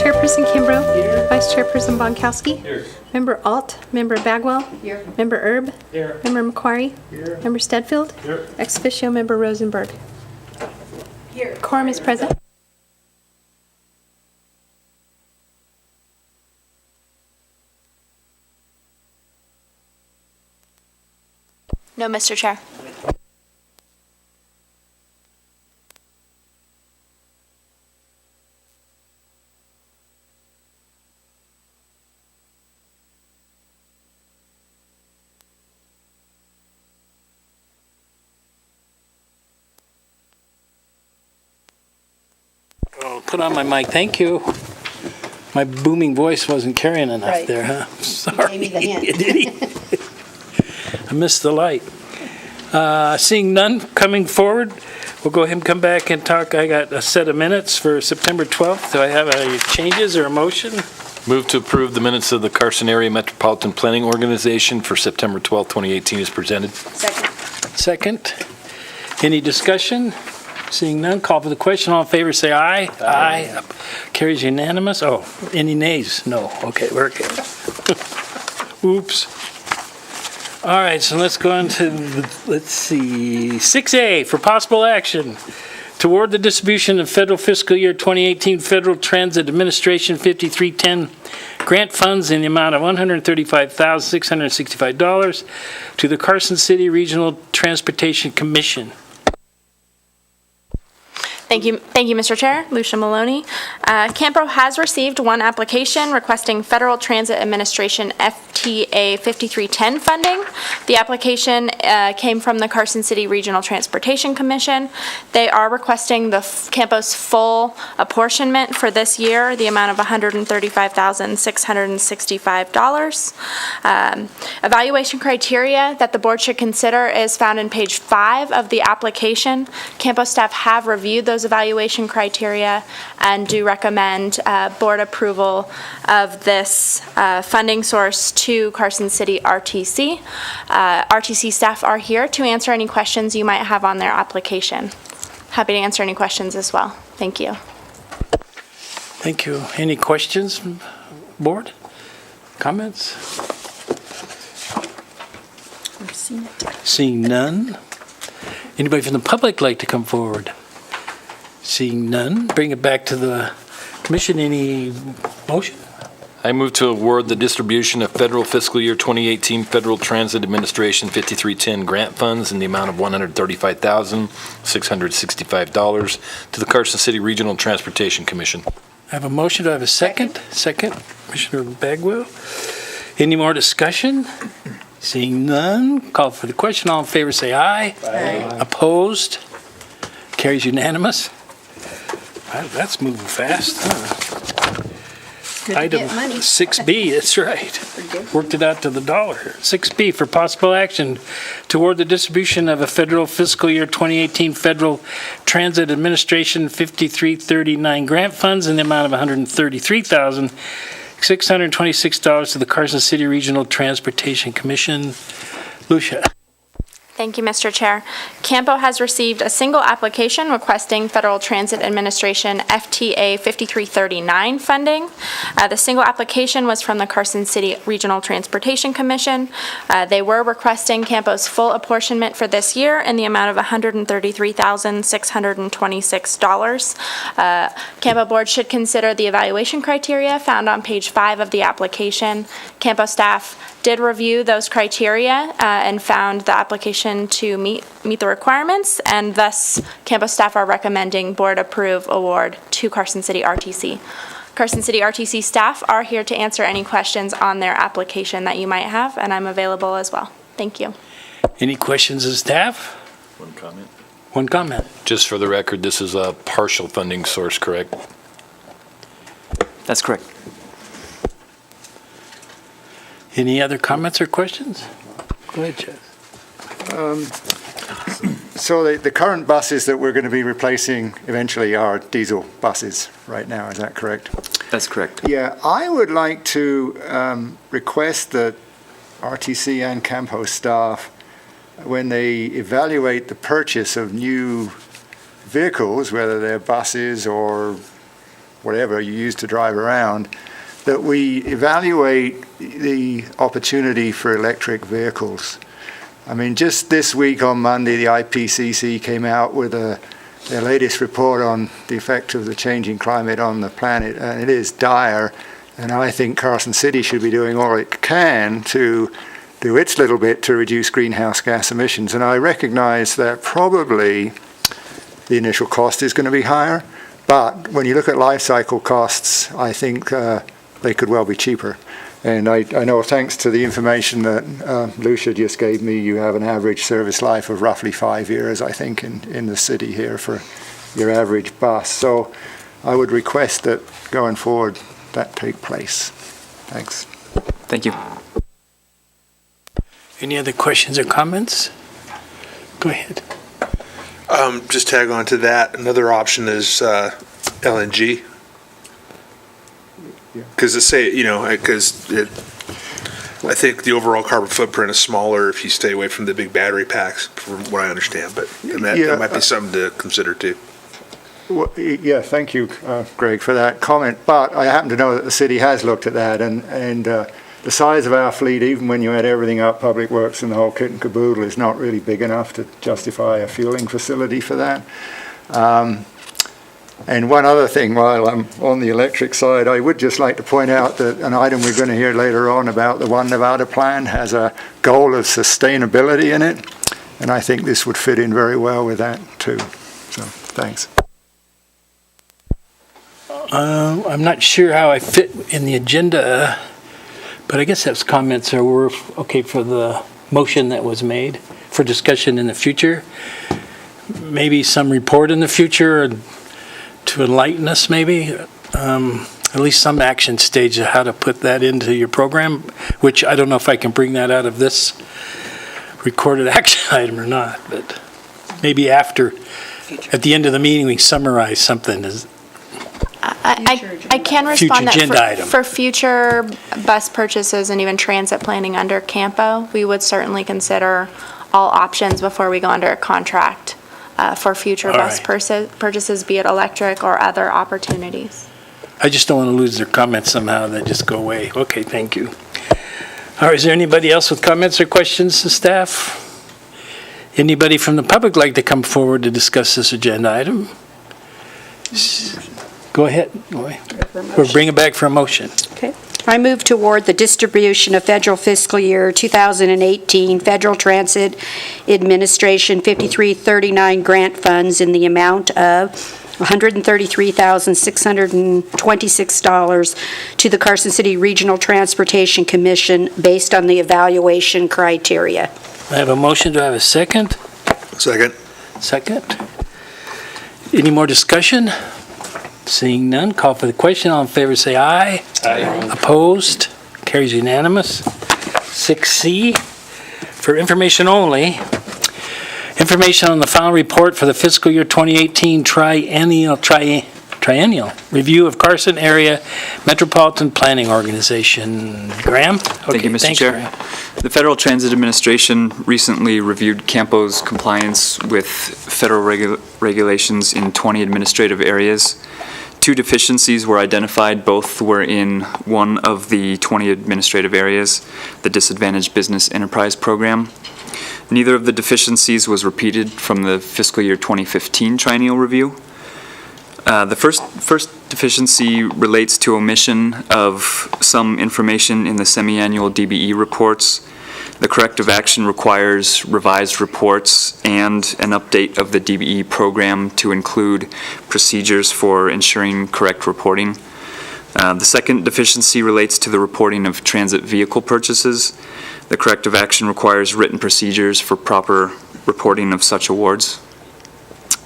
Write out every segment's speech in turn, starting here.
Chairperson Kimbrough. Vice Chairperson Bonkowski. Here. Member Alt. Member Bagwell. Here. Member Erb. Here. Member Macquarie. Here. Member Stedfield. Here. Ex officio Member Rosenberg. Here. Quorum is present. No, Mr. Chair. Oh, put on my mic. Thank you. My booming voice wasn't carrying enough there, huh? Sorry. Gave me the hint. Did he? I missed the light. Seeing none coming forward, we'll go ahead and come back and talk. I got a set of minutes for September 12th. Do I have any changes or a motion? Move to approve the minutes of the Carson Area Metropolitan Planning Organization for September 12th, 2018 is presented. Second. Any discussion? Seeing none, call for the question. All in favor, say aye. Aye. Carries unanimous. Oh, any nays? No. Okay, we're good. Oops. All right, so let's go on to, let's see, 6A for possible action. Toward the distribution of federal fiscal year 2018 Federal Transit Administration 5310 grant funds in the amount of $135,665 to the Carson City Regional Transportation Commission. Thank you, Mr. Chair. Lucia Maloney. CAMPO has received one application requesting Federal Transit Administration FTA 5310 funding. The application came from the Carson City Regional Transportation Commission. They are requesting the CAMPO's full apportionment for this year, the amount of $135,665. Evaluation criteria that the board should consider is found in page 5 of the application. CAMPO staff have reviewed those evaluation criteria and do recommend board approval of this funding source to Carson City RTC. RTC staff are here to answer any questions you might have on their application. Happy to answer any questions as well. Thank you. Thank you. Any questions from board? Comments? Seeing none. Anybody from the public like to come forward? Seeing none, bring it back to the commission. Any motion? I move to award the distribution of federal fiscal year 2018 Federal Transit Administration 5310 grant funds in the amount of $135,665 to the Carson City Regional Transportation Commission. I have a motion. Do I have a second? Second. Commissioner Bagwell. Any more discussion? Seeing none, call for the question. All in favor say aye. Aye. Opposed? Carries unanimous. Wow, that's moving fast. Item 6B, that's right. Worked it out to the dollar. 6B for possible action toward the distribution of a federal fiscal year 2018 Federal Transit Administration 5339 grant funds in the amount of $133,626 to the Carson City Regional Transportation Commission. Lucia. Thank you, Mr. Chair. CAMPO has received a single application requesting Federal Transit Administration FTA 5339 funding. The single application was from the Carson City Regional Transportation Commission. They were requesting CAMPO's full apportionment for this year in the amount of $133,626. CAMPO board should consider the evaluation criteria found on page 5 of the application. CAMPO staff did review those criteria and found the application to meet the requirements, and thus CAMPO staff are recommending board approve award to Carson City RTC. Carson City RTC staff are here to answer any questions on their application that you might have, and I'm available as well. Thank you. Any questions of staff? One comment. One comment. Just for the record, this is a partial funding source, correct? That's correct. Any other comments or questions? Go ahead, Chaz. So the current buses that we're going to be replacing eventually are diesel buses right now, is that correct? That's correct. Yeah, I would like to request that RTC and CAMPO staff, when they evaluate the purchase of new vehicles, whether they're buses or whatever you use to drive around, that we evaluate the opportunity for electric vehicles. I mean, just this week on Monday, the IPCC came out with their latest report on the effect of the changing climate on the planet, and it is dire. And I think Carson City should be doing all it can to do its little bit to reduce greenhouse gas emissions. And I recognize that probably the initial cost is going to be higher, but when you look at life cycle costs, I think they could well be cheaper. And I know, thanks to the information that Lucia just gave me, you have an average service life of roughly 5 years, I think, in the city here for your average bus. So I would request that going forward that take place. Thanks. Thank you. Any other questions or comments? Go ahead. Just tag on to that. Another option is LNG. Because I think the overall carbon footprint is smaller if you stay away from the big battery packs, from what I understand. But that might be something to consider too. Well, yeah, thank you, Greg, for that comment. But I happen to know that the city has looked at that, and the size of our fleet, even when you add everything up, Public Works and the whole kit and caboodle, is not really big enough to justify a fueling facility for that. And one other thing, while I'm on the electric side, I would just like to point out that an item we're going to hear later on about the One Nevada plan has a goal of sustainability in it, and I think this would fit in very well with that too. So, thanks. I'm not sure how I fit in the agenda, but I guess that's comments were okay for the motion that was made for discussion in the future. Maybe some report in the future to enlighten us, maybe. At least some action stage of how to put that into your program, which I don't know if I can bring that out of this recorded action item or not, but maybe after, at the end of the meeting, we summarize something. I can respond Future agenda that item. for future bus purchases and even transit planning under CAMPO, we would certainly consider all options before we go under a contract for future All bus right. purchases, be it electric or other opportunities. I just don't want to lose their comments somehow, that just go away. Okay, thank you. All right, is there anybody else with comments or questions to staff? Anybody from the public like to come forward to discuss this agenda item? Go ahead. Or bring it back for a motion. Okay. I move to award the distribution of federal fiscal year 2018 Federal Transit Administration 5339 grant funds in the amount of $133,626 to the Carson City Regional Transportation Commission based on the evaluation criteria. I have a motion. Do I have a second? Second. Second. Any more discussion? Seeing none, call for the question. All in favor, say aye. Aye. Opposed? Carries unanimous. 6C, for information only, information on the final report for the fiscal year 2018 triennial review of Carson area Metropolitan Planning Organization. Graham? Thank you, Mr. thanks, Chair. Graham. The Federal Transit Administration recently reviewed CAMPO's compliance with federal regulations in 20 administrative areas. 2 deficiencies were identified. Both were in one of the 20 administrative areas, the Disadvantaged Business Enterprise Program. Neither of the deficiencies was repeated from the fiscal year 2015 triennial review. The first deficiency relates to omission of some information in the semi-annual DBE reports. The corrective action requires revised reports and an update of the DBE program to include procedures for ensuring correct reporting. The second deficiency relates to the reporting of transit vehicle purchases. The corrective action requires written procedures for proper reporting of such awards.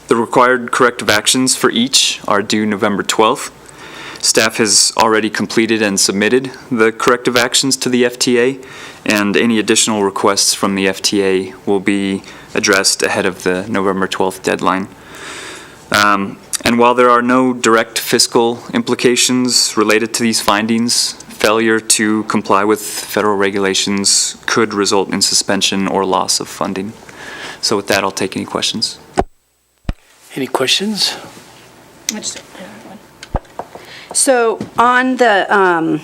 The required corrective actions for each are due November 12th. Staff has already completed and submitted the corrective actions to the FTA, and any additional requests from the FTA will be addressed ahead of the November 12th deadline. And while there are no direct fiscal implications related to these findings, failure to comply with federal regulations could result in suspension or loss of funding. So with that, I'll take any questions. Any questions? So on the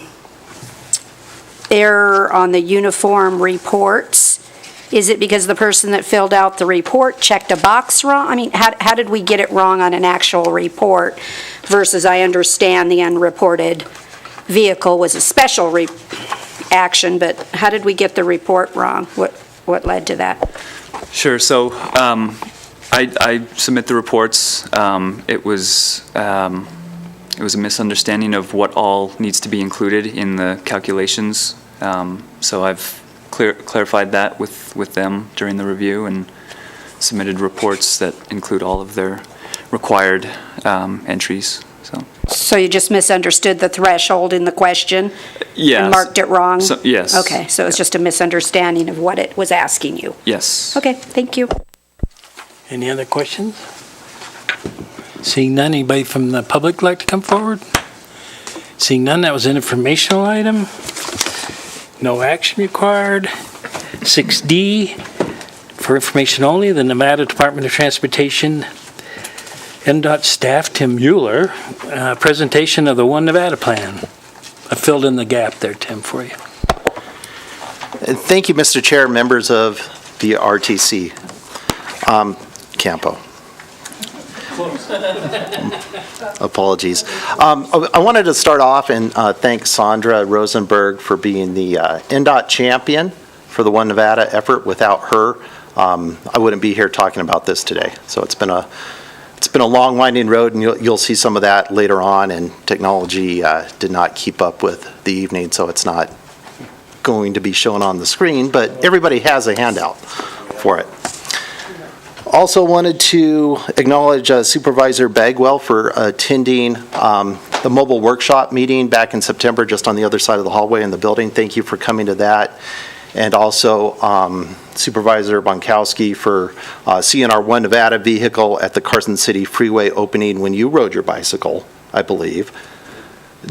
error on the uniform reports, is it because the person that filled out the report checked a box wrong? I mean, how did we get it wrong on an actual report versus I understand the unreported vehicle was a special action, but how did we get the report wrong? What led to that? Sure. So I submit the reports. It was a misunderstanding of what all needs to be included in the calculations. So I've clarified that with them during the review and submitted reports that include all of their required entries. So you just misunderstood the threshold in the question? Yes. And marked it wrong? Yes. Okay, so it's just a misunderstanding of what it was asking you? Yes. Okay, thank you. Any other questions? Seeing none, anybody from the public like to come forward? Seeing none, that was an informational item. No action required. 6D, for information only, the Nevada Department of Transportation NDOT staff, Tim Mueller, presentation of the One Nevada Plan. I filled in the gap there, Tim, for you. Thank you, Mr. Chair, members of the RTC. CAMPO. Apologies. I wanted to start off and thank Sandra Rosenberg for being the NDOT champion for the One Nevada effort. Without her, I wouldn't be here talking about this today. So it's been a long, winding road, and you'll see some of that later on. And technology did not keep up with the evening, so it's not going to be shown on the screen. But everybody has a handout for it. Also wanted to acknowledge Supervisor Bagwell for attending the mobile workshop meeting back in September, just on the other side of the hallway in the building. Thank you for coming to that. And also Supervisor Bonkowski for seeing our One Nevada vehicle at the Carson City freeway opening when you rode your bicycle, I believe,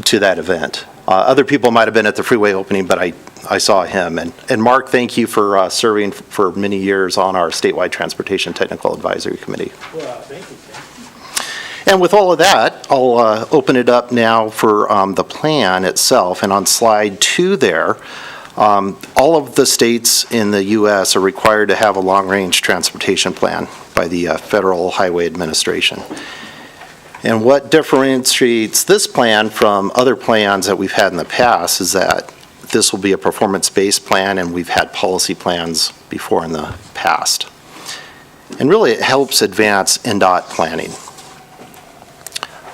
to that event. Other people might have been at the freeway opening, but I saw him. And Mark, thank you for serving for many years on our statewide transportation technical advisory committee. Well, thank you, Tim. And with all of that, I'll open it up now for the plan itself. And on slide 2 there, all of the states in the U.S. are required to have a long-range transportation plan by the Federal Highway Administration. And what differentiates this plan from other plans that we've had in the past is that this will be a performance-based plan, and we've had policy plans before in the past. And really, it helps advance NDOT planning.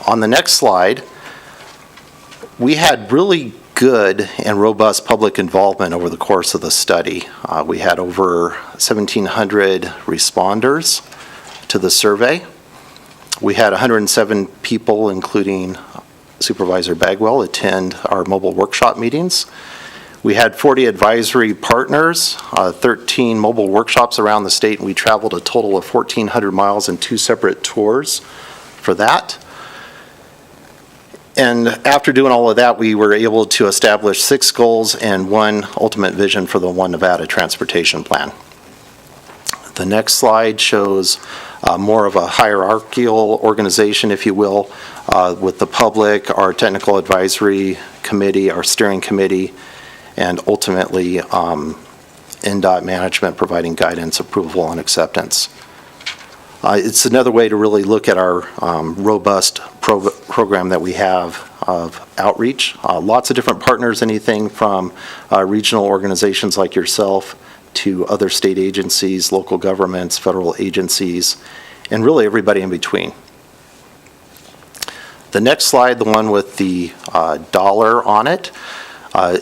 On the next slide, we had really good and robust public involvement over the course of the study. We had over 1,700 responders to the survey. We had 107 people, including Supervisor Bagwell, attend our mobile workshop meetings. We had 40 advisory partners, 13 mobile workshops around the state, and we traveled a total of 1,400 miles in 2 separate tours for that. And after doing all of that, we were able to establish 6 goals and 1 ultimate vision for the One Nevada Transportation Plan. The next slide shows more of a hierarchical organization, if you will, with the public, our technical advisory committee, our steering committee, and ultimately NDOT management providing guidance, approval, and acceptance. It's another way to really look at our robust program that we have of outreach. Lots of different partners, anything from regional organizations like yourself to other state agencies, local governments, federal agencies, and really everybody in between. The next slide, the one with the dollar on it,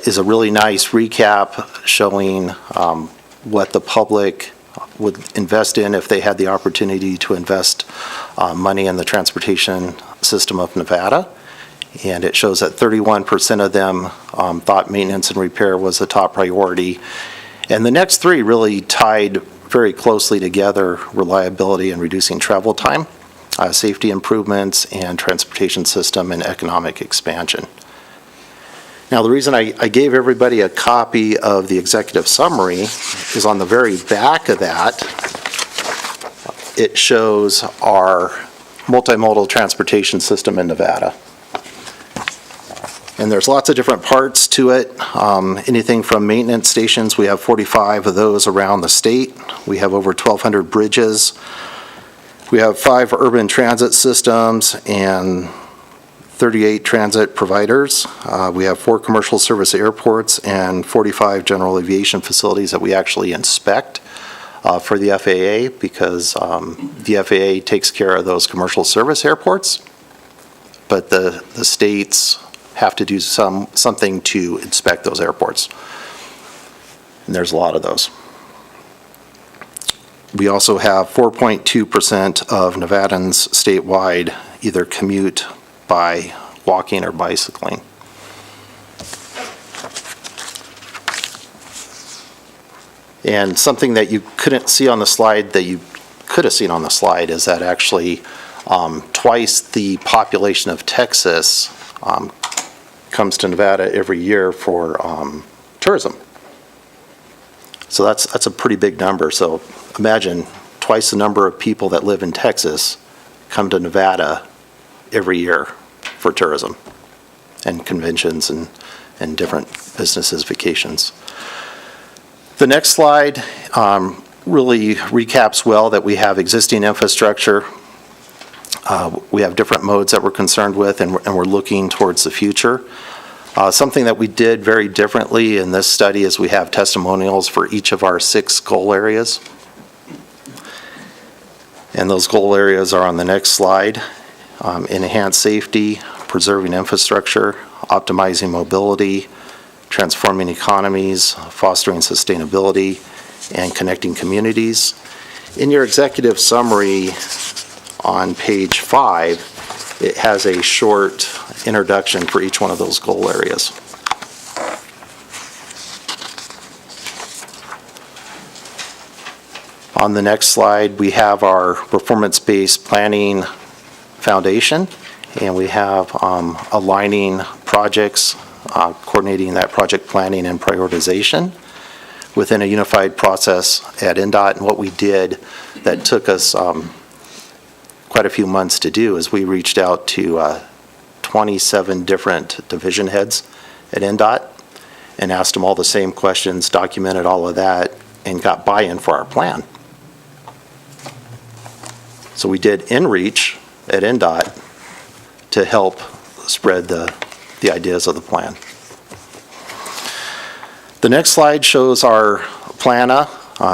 is a really nice recap showing what the public would invest in if they had the opportunity to invest money in the transportation system of Nevada. And it shows that 31% of them thought maintenance and repair was the top priority. And the next 3 really tied very closely together: reliability and reducing travel time, safety improvements, and transportation system and economic expansion. Now, the reason I gave everybody a copy of the executive summary is on the very back of that, it shows our multimodal transportation system in Nevada. And there's lots of different parts to it. Anything from maintenance stations, we have 45 of those around the state. We have over 1,200 bridges. We have 5 urban transit systems and 38 transit providers. We have 4 commercial service airports and 45 general aviation facilities that we actually inspect for the FAA, because the FAA takes care of those commercial service airports, but the states have to do something to inspect those airports. And there's a lot of those. We also have 4.2% of Nevadans statewide either commute by walking or bicycling. And something that you couldn't see on the slide that you could have seen on the slide is that actually twice the population of Texas comes to Nevada every year for tourism. So that's a pretty big number. So imagine twice the number of people that live in Texas come to Nevada every year for tourism and conventions and different businesses, vacations. The next slide really recaps well that we have existing infrastructure. We have different modes that we're concerned with, and we're looking towards the future. Something that we did very differently in this study is we have testimonials for each of our 6 goal areas. And those goal areas are on the next slide. Enhance safety, preserving infrastructure, optimizing mobility, transforming economies, fostering sustainability, and connecting communities. In your executive summary on page 5, it has a short introduction for each one of those goal areas. On the next slide, we have our performance-based planning foundation, and we have aligning projects, coordinating that project planning and prioritization within a unified process at NDOT. And what we did that took us quite a few months to do is we reached out to 27 different division heads at NDOT and asked them all the same questions, documented all of that, and got buy-in for our plan. So we did in-reach at NDOT to help spread the ideas of the plan. The next slide shows our PLANA.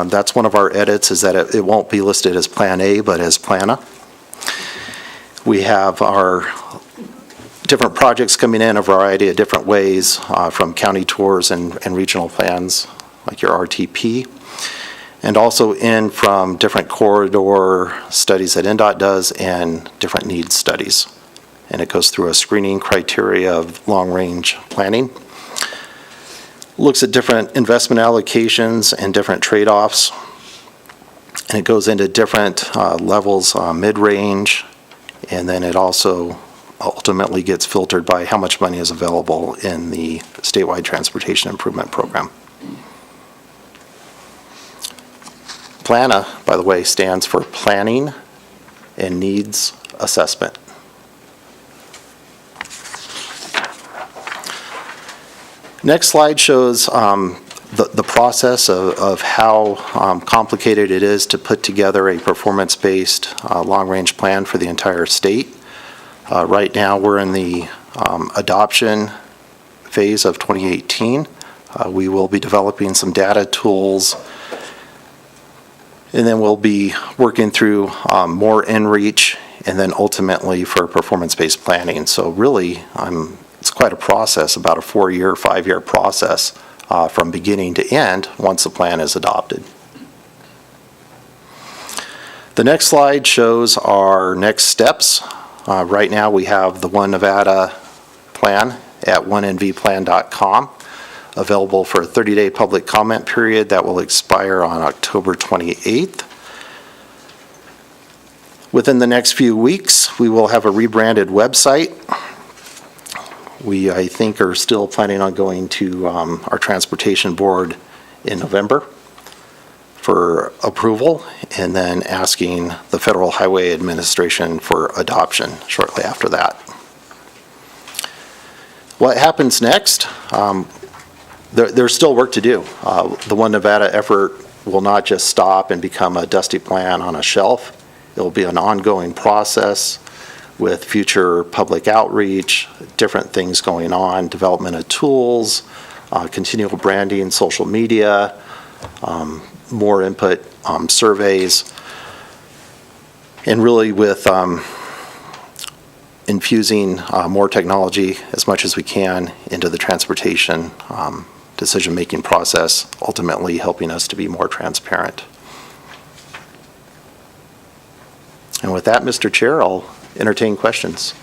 That's one of our edits, is that it won't be listed as Plan A, but as PLANA. We have our different projects coming in a variety of different ways, from county tours and regional plans, like your RTP, and also in from different corridor studies that NDOT does and different needs studies. And it goes through a screening criteria of long-range planning. Looks at different investment allocations and different trade-offs. And it goes into different levels, mid-range, and then it also ultimately gets filtered by how much money is available in the statewide transportation improvement program. PLANA, by the way, stands for Planning and Needs Assessment. Next slide shows the process of how complicated it is to put together a performance-based long-range plan for the entire state. Right now, we're in the adoption phase of 2018. We will be developing some data tools, and then we'll be working through more in-reach, and then ultimately for performance-based planning. So really, it's quite a process, about a 4-year, 5-year process from beginning to end once the plan is adopted. The next slide shows our next steps. Right now we have the One Nevada plan at onenvplan.com, available for a 30-day public comment period that will expire on October 28th. Within the next few weeks, we will have a rebranded website. We, I think, are still planning on going to our transportation board in November for approval, and then asking the Federal Highway Administration for adoption shortly after that. What happens next? There's still work to do. The One Nevada effort will not just stop and become a dusty plan on a shelf. It will be an ongoing process with future public outreach, different things going on, development of tools, continual branding, social media, more input, surveys, and really with infusing more technology as much as we can into the transportation decision-making process, ultimately helping us to be more transparent. And with that, Mr. Chair, I'll entertain questions.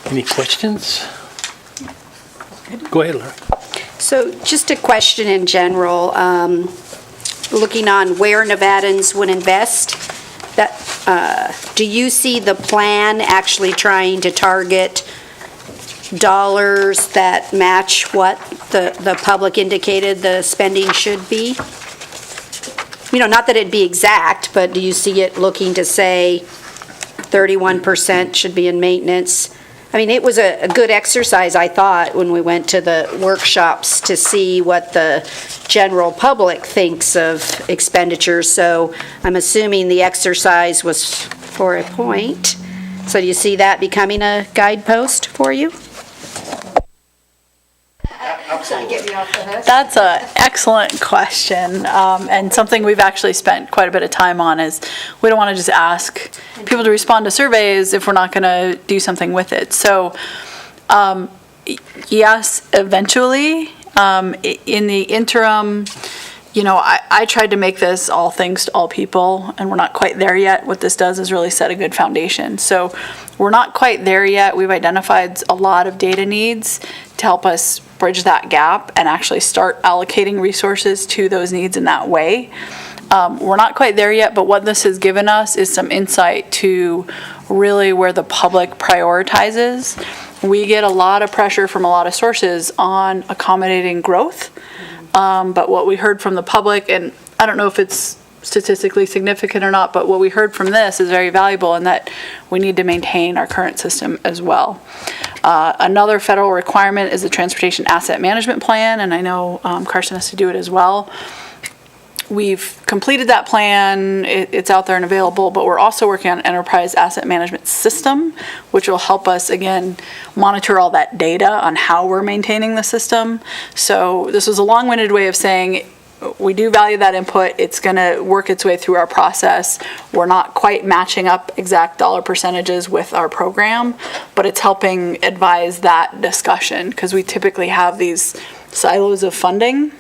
Any questions? Go ahead, Laura. So just a question in general, looking on where Nevadans would invest, do you see the plan actually trying to target dollars that match what the public indicated the spending should be? Not that it'd be exact, but do you see it looking to say 31% should be in maintenance? It was a good exercise, I thought, when we went to the workshops to see what the general public thinks of expenditures. So I'm assuming the exercise was for a point. So do you see that becoming a guidepost for you? That's an excellent question, and something we've actually spent quite a bit of time on is we don't want to just ask people to respond to surveys if we're not going to do something with it. So yes, eventually, in the interim, I tried to make this all things to all people, and we're not quite there yet. What this does is really set a good foundation. So we're not quite there yet. We've identified a lot of data needs to help us bridge that gap and actually start allocating resources to those needs in that way. We're not quite there yet, but what this has given us is some insight to really where the public prioritizes. We get a lot of pressure from a lot of sources on accommodating growth. But what we heard from the public, and I don't know if it's statistically significant or not, but what we heard from this is very valuable in that we need to maintain our current system as well. Another federal requirement is the Transportation Asset Management Plan, and I know Carson has to do it as well. We've completed that plan, it's out there and available, but we're also working on an enterprise asset management system, which will help us, again, monitor all that data on how we're maintaining the system. So this was a long-winded way of saying we do value that input. It's going to work its way through our process. We're not quite matching up exact dollar percentages with our program, but it's helping advise that discussion because we typically have these silos of funding.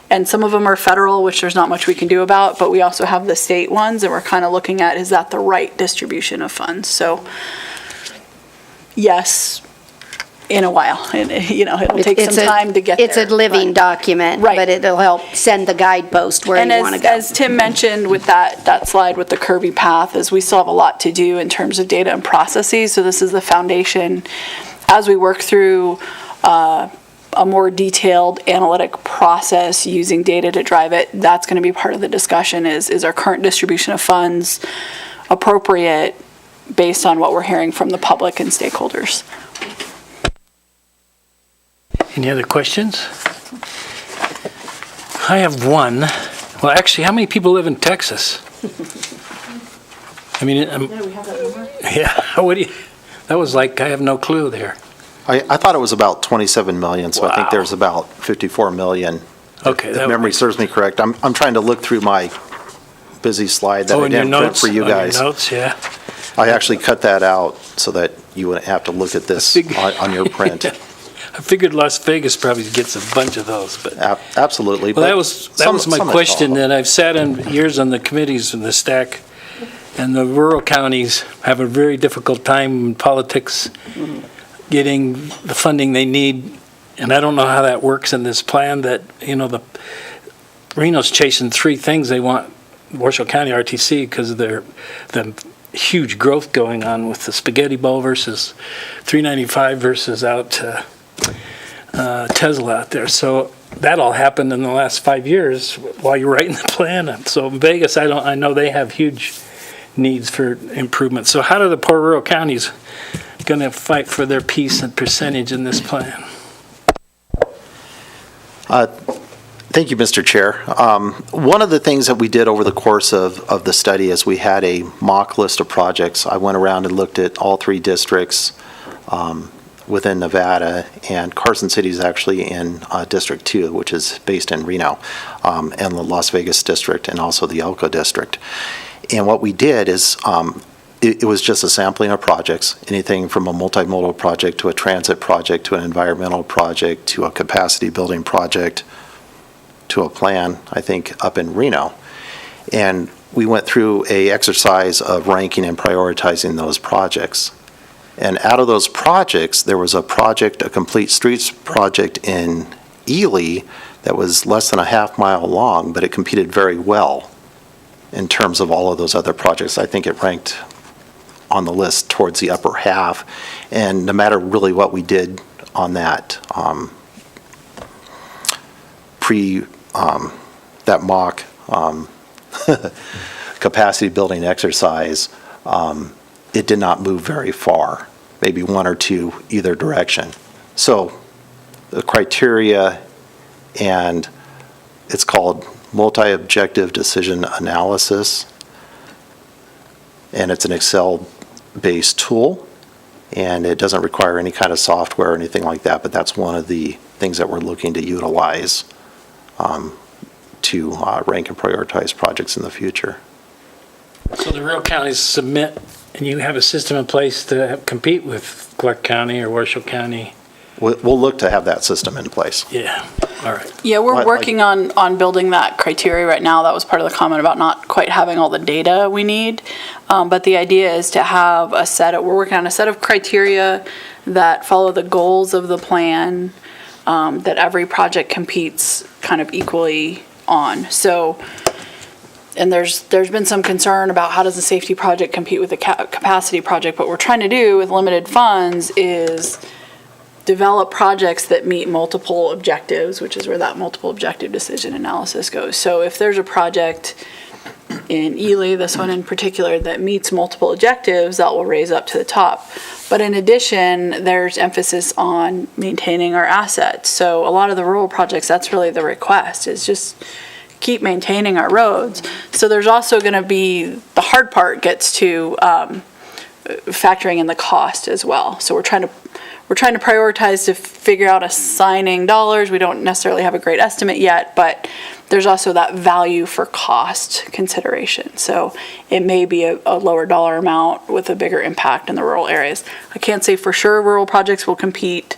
And some of them are federal, which there's not much we can do about, but we also have the state ones, and we're kind of looking at, is that the right distribution of funds? So, yes, in a while. And, it'll take some time to get there. It's a living document, Right. but it'll help send the guidepost where you want to go. As Tim mentioned with that slide with the curvy path, is we still have a lot to do in terms of data and processes. So this is the foundation. As we work through a more detailed analytic process using data to drive it, that's going to be part of the discussion is our current distribution of funds appropriate based on what we're hearing from the public and stakeholders. Any other questions? I have one. Well, actually, how many people live in Texas? Do we have that number? Yeah, what do you, that was like, I have no clue there. I thought it was about 27 million, so I think Wow. there's about 54 million. Okay. If memory serves me correct. I'm trying to look through my busy slide that I in your didn't print notes? for you guys. On your notes, yeah. I actually cut that out so that you wouldn't have to look at this on your print. I figured Las Vegas probably gets a bunch of those, but. Absolutely. Well, but that was my some question, follow. that I've sat in years on the committees in the stack, and the rural counties have a very difficult time in politics getting the funding they need, and I don't know how that works in this plan that, the Reno's chasing three things. They want Washoe County RTC because of the huge growth going on with the Spaghetti Bowl versus 395 versus out to Tesla out there. So that all happened in the last 5 years while you were writing the plan. So in Vegas, I know they have huge needs for improvement. So how do the poor rural counties going to fight for their piece and percentage in this plan? Thank you, Mr. Chair. One of the things that we did over the course of the study is we had a mock list of projects. I went around and looked at all 3 districts within Nevada, and Carson City is actually in District 2, which is based in Reno, and the Las Vegas district, and also the Elko district. And what we did is it was just a sampling of projects, anything from a multimodal project to a transit project to an environmental project to a capacity building project to a plan, I think, up in Reno. And we went through a exercise of ranking and prioritizing those projects. And out of those projects, there was a complete streets project in Ely that was less than a half-mile long, but it competed very well in terms of all of those other projects. I think it ranked on the list towards the upper half. And no matter really what we did on that that mock capacity building exercise, it did not move very far, maybe 1 or 2 either direction. So the criteria, and it's called multi-objective decision analysis, and it's an Excel-based tool, and it doesn't require any kind of software or anything like that, but that's one of the things that we're looking to utilize to rank and prioritize projects in the future. So the rural counties submit, and you have a system in place to compete with Clark County or Washoe County? We'll look to have that system in place. Yeah, all right. Yeah, we're Like- working on building that criteria right now. That was part of the comment about not quite having all the data we need. But the idea is to have we're working on a set of criteria that follow the goals of the plan, that every project competes kind of equally on. So, and there's been some concern about how does a safety project compete with a capacity project. What we're trying to do with limited funds is develop projects that meet multiple objectives, which is where that multiple objective decision analysis goes. So if there's a project in Ely, this one in particular, that meets multiple objectives, that will raise up to the top. But in addition, there's emphasis on maintaining our assets. So a lot of the rural projects, that's really the request, is just keep maintaining our roads. So there's also going to be, the hard part gets to factoring in the cost as well. So we're trying to prioritize to figure out assigning dollars. We don't necessarily have a great estimate yet, but there's also that value for cost consideration. So it may be a lower dollar amount with a bigger impact in the rural areas. I can't say for sure rural projects will compete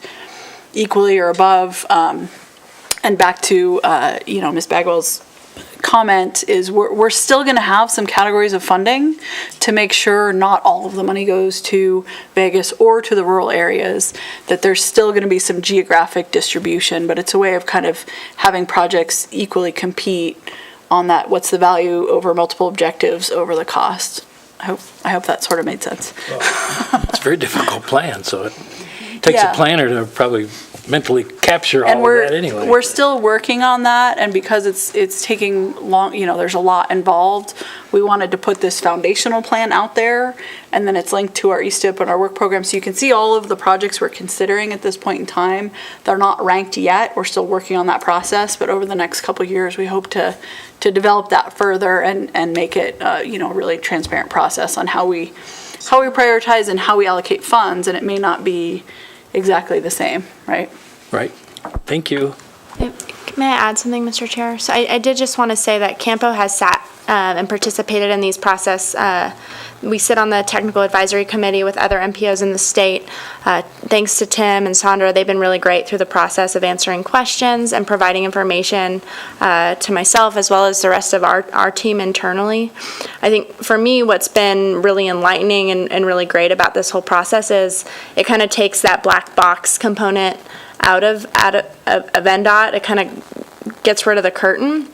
equally or above. And back to Ms. Bagwell's comment is we're still going to have some categories of funding to make sure not all of the money goes to Vegas or to the rural areas, that there's still going to be some geographic distribution, but it's a way of kind of having projects equally compete on that, what's the value over multiple objectives over the cost. I hope that sort of made sense. Well, it's a very difficult plan, so it takes a planner to probably mentally capture all of that anyway. We're still working on that, and because it's taking long, there's a lot involved, we wanted to put this foundational plan out there, and then it's linked to our ESTIP and our work program, so you can see all of the projects we're considering at this point in time. They're not ranked yet. We're still working on that process, but over the next couple of years, we hope to develop that further and make it a really transparent process on how we prioritize and how we allocate funds, and it may not be exactly the same, right? Right. Thank you. May I add something, Mr. Chair? So I did just want to say that CAMPO has sat and participated in these process. We sit on the technical advisory committee with other MPOs in the state. Thanks to Tim and Sandra, they've been really great through the process of answering questions and providing information to myself as well as the rest of our team internally. I think for me, what's been really enlightening and really great about this whole process is it kind of takes that black box component out of NDOT. It kind of gets rid of the curtain.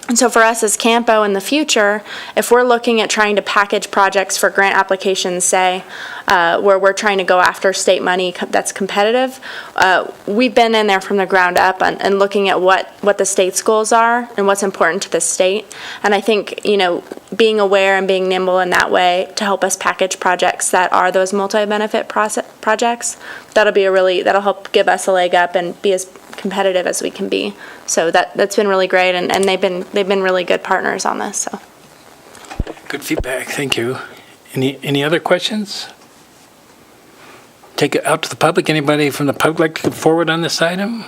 And so for us as CAMPO in the future, if we're looking at trying to package projects for grant applications, say, where we're trying to go after state money that's competitive. We've been in there from the ground up and looking at what the state's goals are and what's important to the state. And I think, being aware and being nimble in that way to help us package projects that are those multi-benefit projects, that'll help give us a leg up and be as competitive as we can be. So that's been really great, and they've been really good partners on this. So Good feedback, thank you. Any other questions? Take it out to the public. Anybody from the public like to come forward on this item?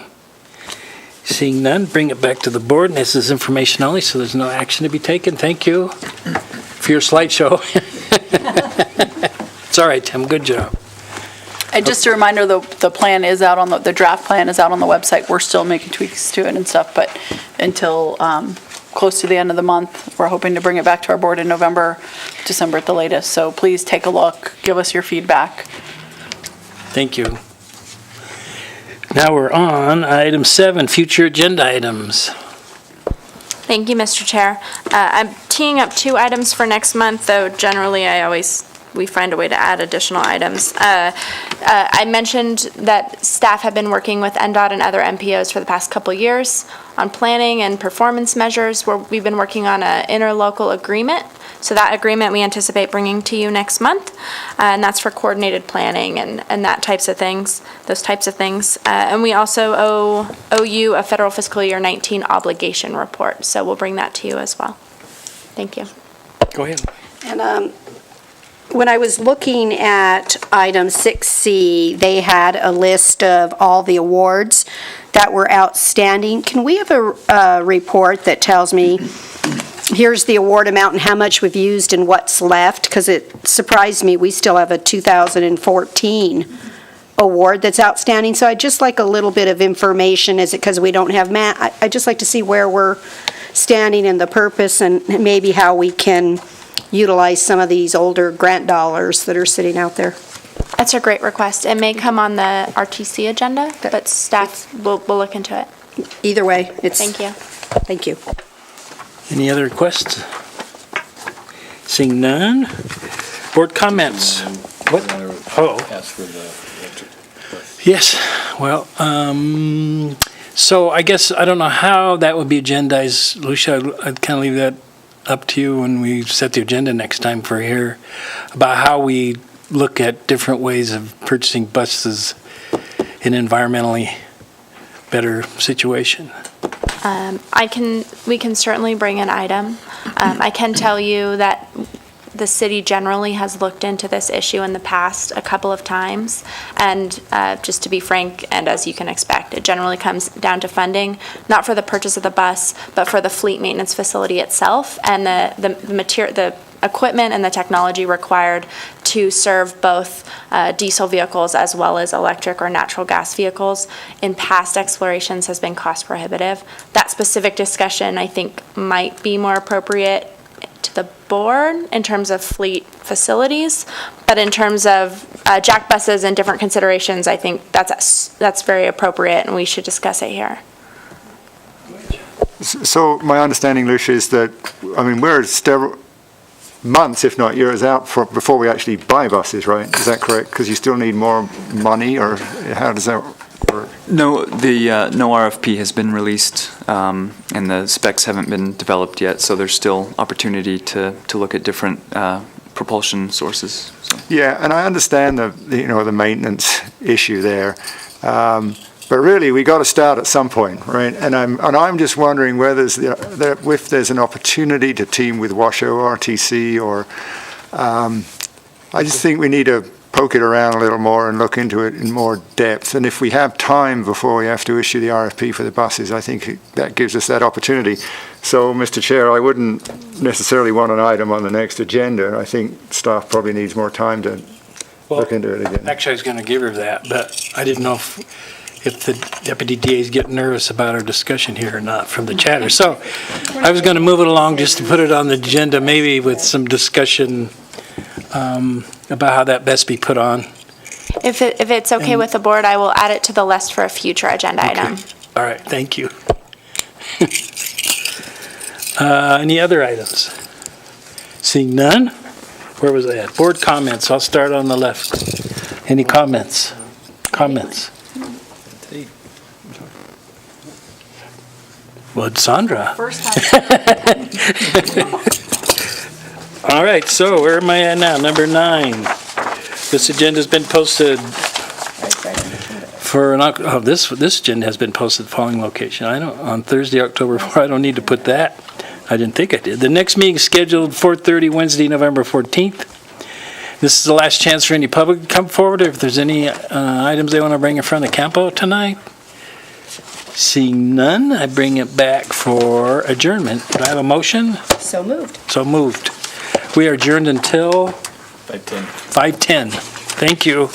Seeing none, bring it back to the board. And this is information only, so there's no action to be taken. Thank you for your slideshow. It's all right, Tim, good job. And just a reminder, the plan is out on the draft plan is out on the website. We're still making tweaks to it and stuff, but until close to the end of the month, we're hoping to bring it back to our board in November, December at the latest. So please take a look, give us your feedback. Thank you. Now we're on item 7, future agenda items. thank you, Mr. Chair. I'm teeing up 2 items for next month, though generally we find a way to add additional items. I mentioned that staff have been working with NDOT and other MPOs for the past couple years on planning and performance measures, where we've been working on an interlocal agreement. So that agreement we anticipate bringing to you next month, and that's for coordinated planning and that types of things, those types of things. And we also owe you a federal fiscal year 19 obligation report, so we'll bring that to you as well. Thank you. Go ahead. And when I was looking at item 6C, they had a list of all the awards that were outstanding. Can we have a report that tells me, here's the award amount and how much we've used and what's left? Because it surprised me, we still have a 2014 award that's outstanding. So I'd just like a little bit of information. Is it because we don't have I'd just like to see where we're standing and the purpose and maybe how we can utilize some of these older grant dollars that are sitting out there. That's a great request. It may come on the RTC agenda, but staff will look into it. Either way, it's... Thank you. Thank you. Any other requests? Seeing none. Board comments. What? Oh. Ask for the Yes, well, so I guess, I don't know how that would be agendized. Lucia, I'd kind of leave that up to you when we set the agenda next time for here, about how we look at different ways of purchasing buses in an environmentally better situation. We can certainly bring an item. I can tell you that the city generally has looked into this issue in the past a couple of times, and just to be frank, and as you can expect, it generally comes down to funding, not for the purchase of the bus, but for the fleet maintenance facility itself and the equipment and the technology required to serve both diesel vehicles as well as electric or natural gas vehicles. In past explorations has been cost prohibitive. That specific discussion, I think, might be more appropriate to the board in terms of fleet facilities, but in terms of jack buses and different considerations, I think that's very appropriate and we should discuss it here. So my understanding, Lucia, is that, we're several months, if not years out before we actually buy buses, right? Is that correct? Because you still need more money, or how does that work? No, no RFP has been released, and the specs haven't been developed yet, so there's still opportunity to look at different propulsion sources. So. Yeah, and I understand the maintenance issue there, but really we got to start at some point, right? And I'm just wondering whether if there's an opportunity to team with Washoe RTC, or I just think we need to poke it around a little more and look into it in more depth. And if we have time before we have to issue the RFP for the buses, I think that gives us that opportunity. So, Mr. Chair, I wouldn't necessarily want an item on the next agenda. I think staff probably needs more time to look into it again. Actually, I was going to give her that, but I didn't know if the deputy DAs get nervous about our discussion here or not from the chatter. So I was going to move it along just to put it on the agenda, maybe with some discussion about how that best be put on. If it's okay with the board, I will add it to the list for a future agenda item. All right, thank you. Any other items? Seeing none, Where was I at? Board comments. I'll start on the left. Any comments? Comments? Well, it's Sandra. First time. All right, so where am I at now? Number 9. This agenda's been posted for this agenda has been posted the following location. On Thursday, October 4. I don't need to put that. I didn't think I did. The next meeting is scheduled 4:30 Wednesday, November 14th. This is the last chance for any public to come forward if there's any items they want to bring in front of Campo tonight. Seeing none, I bring it back for adjournment. Do I have a motion? So moved. So moved. We are adjourned until 5:10. 5:10. Thank you.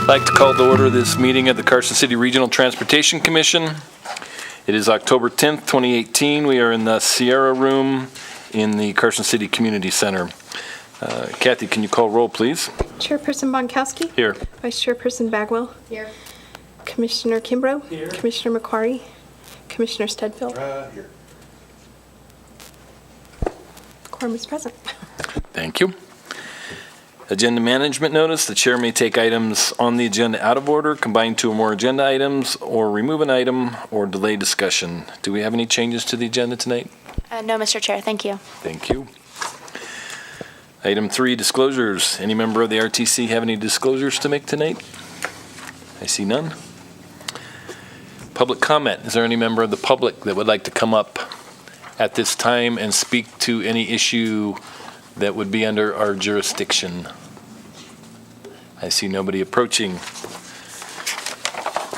I'd like to call to order this meeting of the Carson City Regional Transportation Commission. It is October 10th, 2018. We are in the Sierra Room in the Carson City Community Center. Kathy, can you call roll, please? Chairperson Bonkowski. Here. Vice Chairperson Bagwell. Here. Commissioner Kimbrough. Here. Commissioner McQuarrie. Commissioner Stedfield. Here. Quorum is present. Thank you. Agenda management notice. The chair may take items on the agenda out of order, combine two or more agenda items, or remove an item, or delay discussion. Do we have any changes to the agenda tonight? No, Mr. Chair, thank you. Thank you. Item 3, disclosures. Any member of the RTC have any disclosures to make tonight? I see none. Public comment. Is there any member of the public that would like to come up at this time and speak to any issue that would be under our jurisdiction? I see nobody approaching.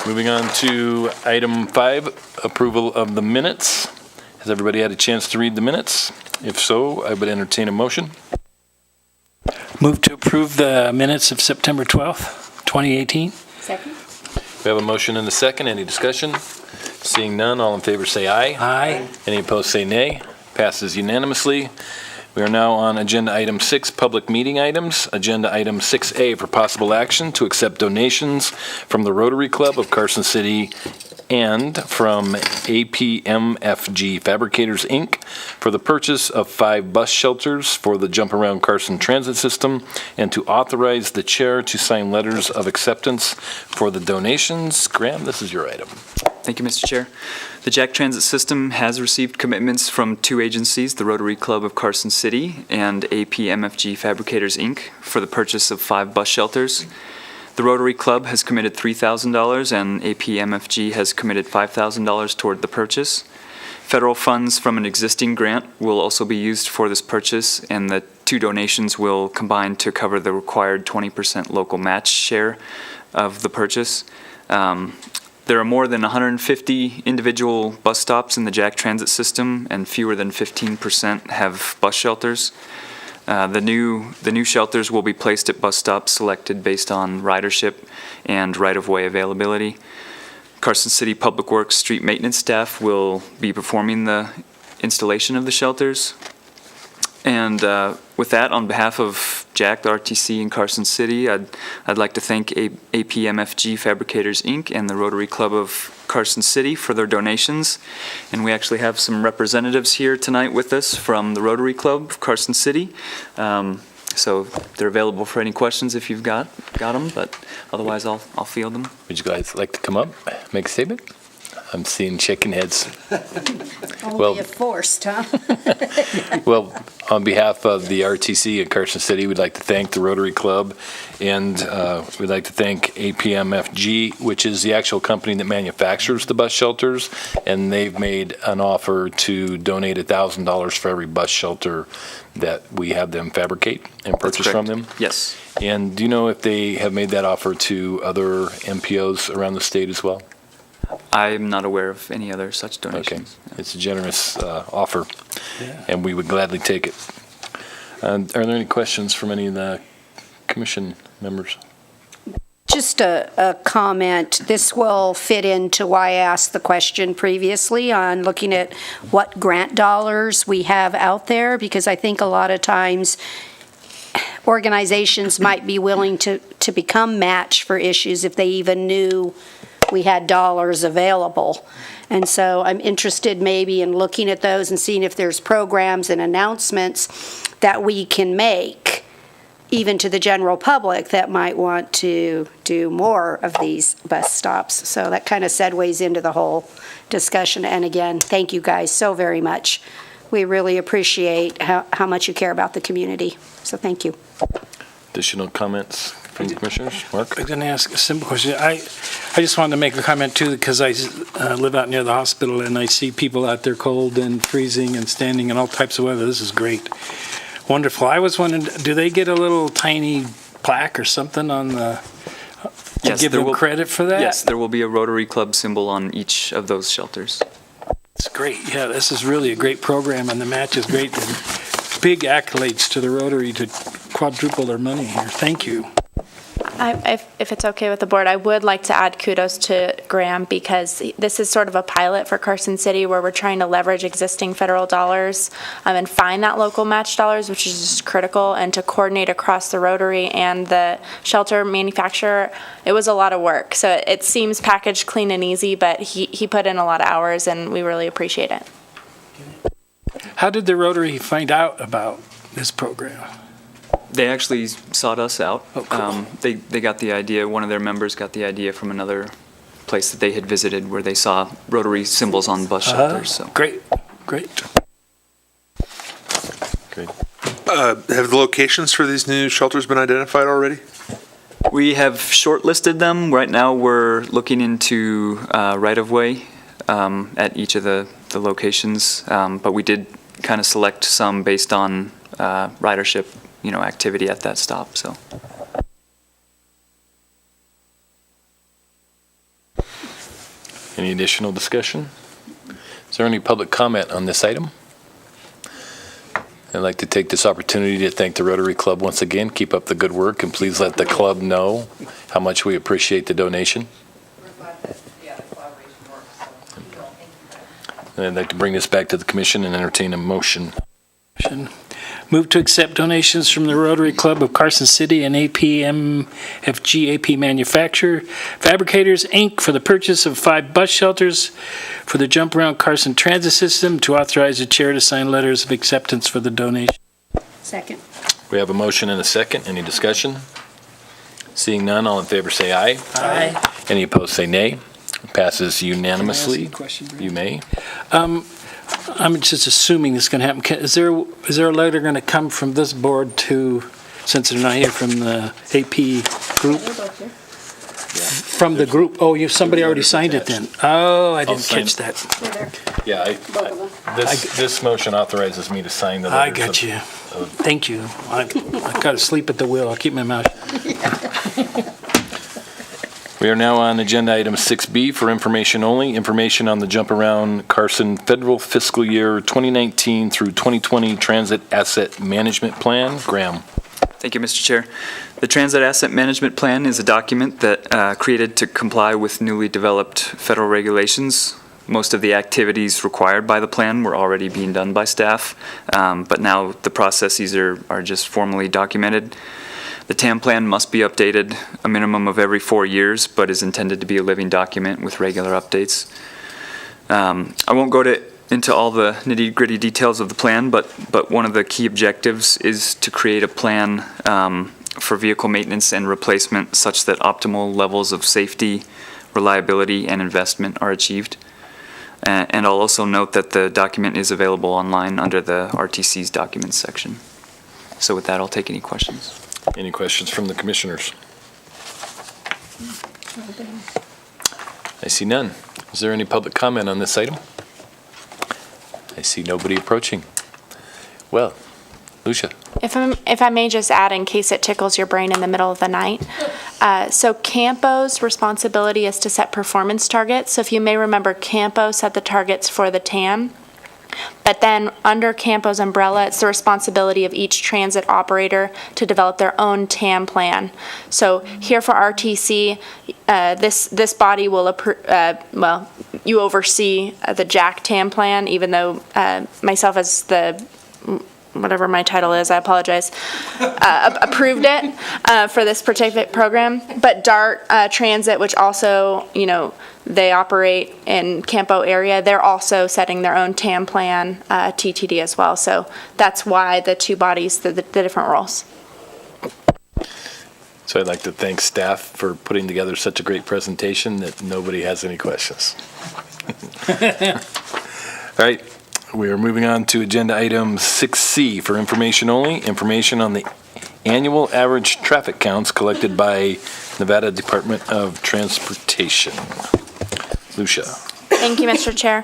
Moving on to item 5, approval of the minutes. Has everybody had a chance to read the minutes? If so, I would entertain a motion. Move to approve the minutes of September 12th, 2018. Second? We have a motion and a second. Any discussion? Seeing none, all in favor say aye. Aye. Any opposed say nay. Passes unanimously. We are now on agenda item 6, public meeting items. Agenda item 6A for possible action to accept donations from the Rotary Club of Carson City and from APMFG Fabricators, Inc. for the purchase of 5 bus shelters for the Jump Around Carson Transit System, and to authorize the chair to sign letters of acceptance for the donations. Graham, this is your item. Thank you, Mr. Chair. The Jack Transit System has received commitments from 2 agencies, the Rotary Club of Carson City and APMFG Fabricators, Inc., for the purchase of 5 bus shelters. The Rotary Club has committed $3,000 and APMFG has committed $5,000 toward the purchase. Federal funds from an existing grant will also be used for this purchase, and the 2 donations will combine to cover the required 20% local match share of the purchase. There are more than 150 individual bus stops in the Jack Transit System, and fewer than 15% have bus shelters. The new shelters will be placed at bus stops selected based on ridership and right-of-way availability. Carson City Public Works street maintenance staff will be performing the installation of the shelters. And with that, on behalf of Jack, the RTC, and Carson City, I'd like to thank APMFG Fabricators, Inc. and the Rotary Club of Carson City for their donations. And we actually have some representatives here tonight with us from the Rotary Club of Carson City. So they're available for any questions if you've got them, but otherwise I'll field them. Would you guys like to come up, make a statement? I'm seeing shaking heads. Only if forced, huh? Well, on behalf of the RTC at Carson City, we'd like to thank the Rotary Club, and we'd like to thank APMFG, which is the actual company that manufactures the bus shelters, and they've made an offer to donate $1,000 for every bus shelter that we have them fabricate and purchase from them. Yes. And do you know if they have made that offer to other MPOs around the state as well? I'm not aware of any other such donations. Okay. It's a generous offer, and we would gladly take it. Are there any questions from any of the commission members? Just a comment. This will fit into why I asked the question previously on looking at what grant dollars we have out there, because I think a lot of times organizations might be willing to become match for issues if they even knew we had dollars available. And so I'm interested maybe in looking at those and seeing if there's programs and announcements that we can make, even to the general public, that might want to do more of these bus stops. So that kind of segues into the whole discussion. And again, thank you guys so very much. We really appreciate how much you care about the community. So thank you. Additional comments from the commissioners? Mark? I'm going to ask a simple question. I just wanted to make a comment too, because I live out near the hospital and I see people out there cold and freezing and standing in all types of weather. This is great. Wonderful. I was wondering, do they get a little tiny plaque or something on the, to give them credit for that? Yes, there will be a Rotary Club symbol on each of those shelters. It's great. Yeah, this is really a great program, and the match is great. And big accolades to the Rotary to quadruple their money here. Thank you. If it's okay with the board, I would like to add kudos to Graham because this is sort of a pilot for Carson City where we're trying to leverage existing federal dollars and find that local match dollars, which is just critical, and to coordinate across the Rotary and the shelter manufacturer. It was a lot of work. So it seems packaged clean and easy, but he put in a lot of hours and we really appreciate it. How did the Rotary find out about this program? They actually sought us out. Oh, cool. They got the idea, one of their members got the idea from another place that they had visited where they saw Rotary symbols on bus shelters. So. Great. Have the locations for these new shelters been identified already? We have shortlisted them. Right now, we're looking into right-of-way at each of the locations, but we did kind of select some based on ridership, activity at that stop. So. Any additional discussion? Is there any public comment on this item? I'd like to take this opportunity to thank the Rotary Club once again. Keep up the good work, and please let the club know how much we appreciate the donation. And I'd like to bring this back to the commission and entertain a motion. Move to accept donations from the Rotary Club of Carson City and APMFG AP Manufacturer Fabricators, Inc. for the purchase of 5 bus shelters for the Jump Around Carson Transit System, to authorize the chair to sign letters of acceptance for the donation. Second. We have a motion and a second. Any discussion? Seeing none, all in favor say aye. Aye. Any opposed say nay. Passes unanimously. You may. I'm just assuming this is going to happen. Is there a letter going to come from this board to, since they're not here, from the AP group? From the group? Oh, somebody already signed it then? Oh, I didn't catch that. Yeah, this motion authorizes me to sign the letters. I got you. Thank you. I got to sleep at the wheel. I'll keep my mouth shut. We are now on agenda item 6B for information only. Information on the Jump Around Carson Federal Fiscal Year 2019 through 2020 Transit Asset Management Plan. Graham. Thank you, Mr. Chair. The Transit Asset Management Plan is a document that created to comply with newly developed federal regulations. Most of the activities required by the plan were already being done by staff, but now the processes are just formally documented. The TAM plan must be updated a minimum of every 4 years, but is intended to be a living document with regular updates. I won't go into all the nitty-gritty details of the plan, but one of the key objectives is to create a plan for vehicle maintenance and replacement such that optimal levels of safety, reliability, and investment are achieved. And I'll also note that the document is available online under the RTC's documents section. So with that, I'll take any questions. Any questions from the commissioners? I see none. Is there any public comment on this item? I see nobody approaching. Well, Lucia. If I may just add, in case it tickles your brain in the middle of the night, so CAMPO's responsibility is to set performance targets. So if you may remember, CAMPO set the targets for the TAM. But then under CAMPO's umbrella, it's the responsibility of each transit operator to develop their own TAM plan. So here for RTC, this body will you oversee the JAC TAM plan, even though myself as the whatever my title is, I apologize, approved it for this particular program. But DART Transit, which also, they operate in CAMPO area, they're also setting their own TAM plan, TTD as well. So that's why the two bodies, the different roles. So I'd like to thank staff for putting together such a great presentation that nobody has any questions. All right. We are moving on to agenda item 6C for information only. Information on the annual average traffic counts collected by Nevada Department of Transportation. Lucia. Thank you, Mr. Chair.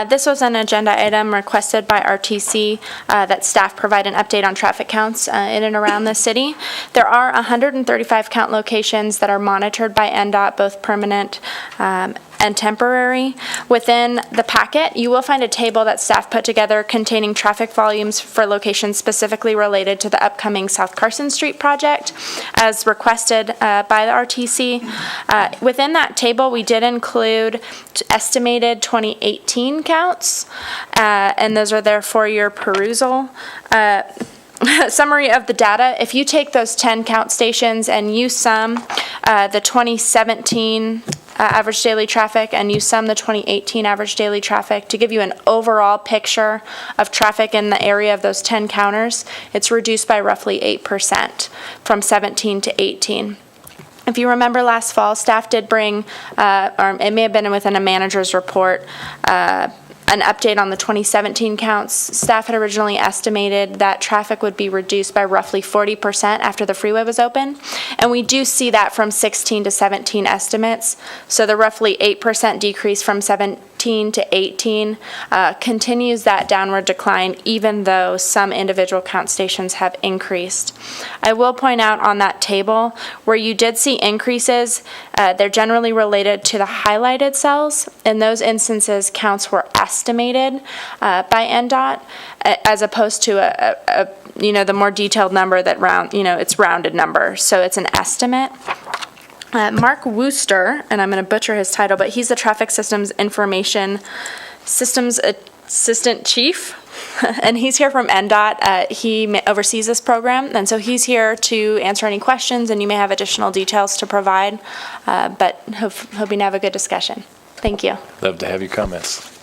This was an agenda item requested by RTC that staff provide an update on traffic counts in and around the city. There are 135 count locations that are monitored by NDOT, both permanent and temporary. Within the packet, you will find a table that staff put together containing traffic volumes for locations specifically related to the upcoming South Carson Street project, as requested by the RTC. Within that table, we did include estimated 2018 counts, and those are there for your perusal. Summary of the data: if you take those 10 count stations and you sum the 2017 average daily traffic and you sum the 2018 average daily traffic to give you an overall picture of traffic in the area of those 10 counters, it's reduced by roughly 8% from 17 to 18. If you remember last fall, staff did bring, or it may have been within a manager's report, an update on the 2017 counts. Staff had originally estimated that traffic would be reduced by roughly 40% after the freeway was open, and we do see that from 16 to 17 estimates. So the roughly 8% decrease from 17 to 18 continues that downward decline, even though some individual count stations have increased. I will point out on that table where you did see increases, they're generally related to the highlighted cells. In those instances, counts were estimated by NDOT, as opposed to the more detailed number that it's rounded number, so it's an estimate. Mark Wooster, and I'm going to butcher his title, but he's the Traffic Systems Information Systems Assistant Chief, and he's here from NDOT. He oversees this program, and so he's here to answer any questions, and you may have additional details to provide, but hoping to have a good discussion. Thank you. Love to have your comments.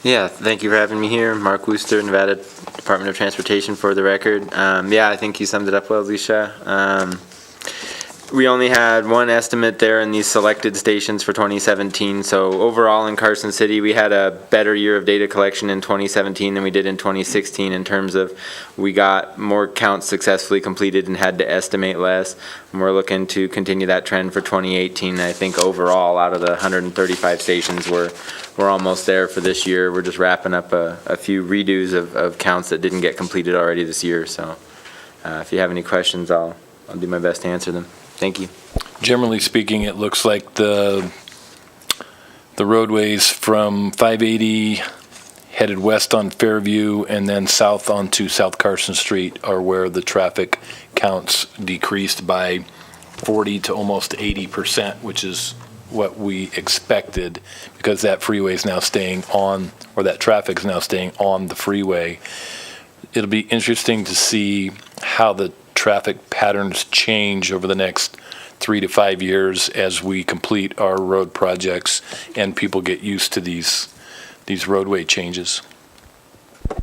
Yeah, thank you for having me here. Mark Wooster, Nevada Department of Transportation, for the record. Yeah, I think you summed it up well, Alicia. We only had one estimate there in these selected stations for 2017, so overall in Carson City we had a better year of data collection in 2017 than we did in 2016 in terms of we got more counts successfully completed and had to estimate less, and we're looking to continue that trend for 2018. I think overall out of the 135 stations we're almost there for this year. We're just wrapping up a few redos of counts that didn't get completed already this year, so if you have any questions I'll do my best to answer them. Thank you. Generally speaking, it looks like the roadways from 580 headed west on Fairview and then south onto South Carson Street are where the traffic counts decreased by 40 to almost 80%, which is what we expected, because that freeway is now staying on, or that traffic is now staying on the freeway. It'll be interesting to see how the traffic patterns change over the next 3 to 5 years as we complete our road projects and people get used to these roadway changes.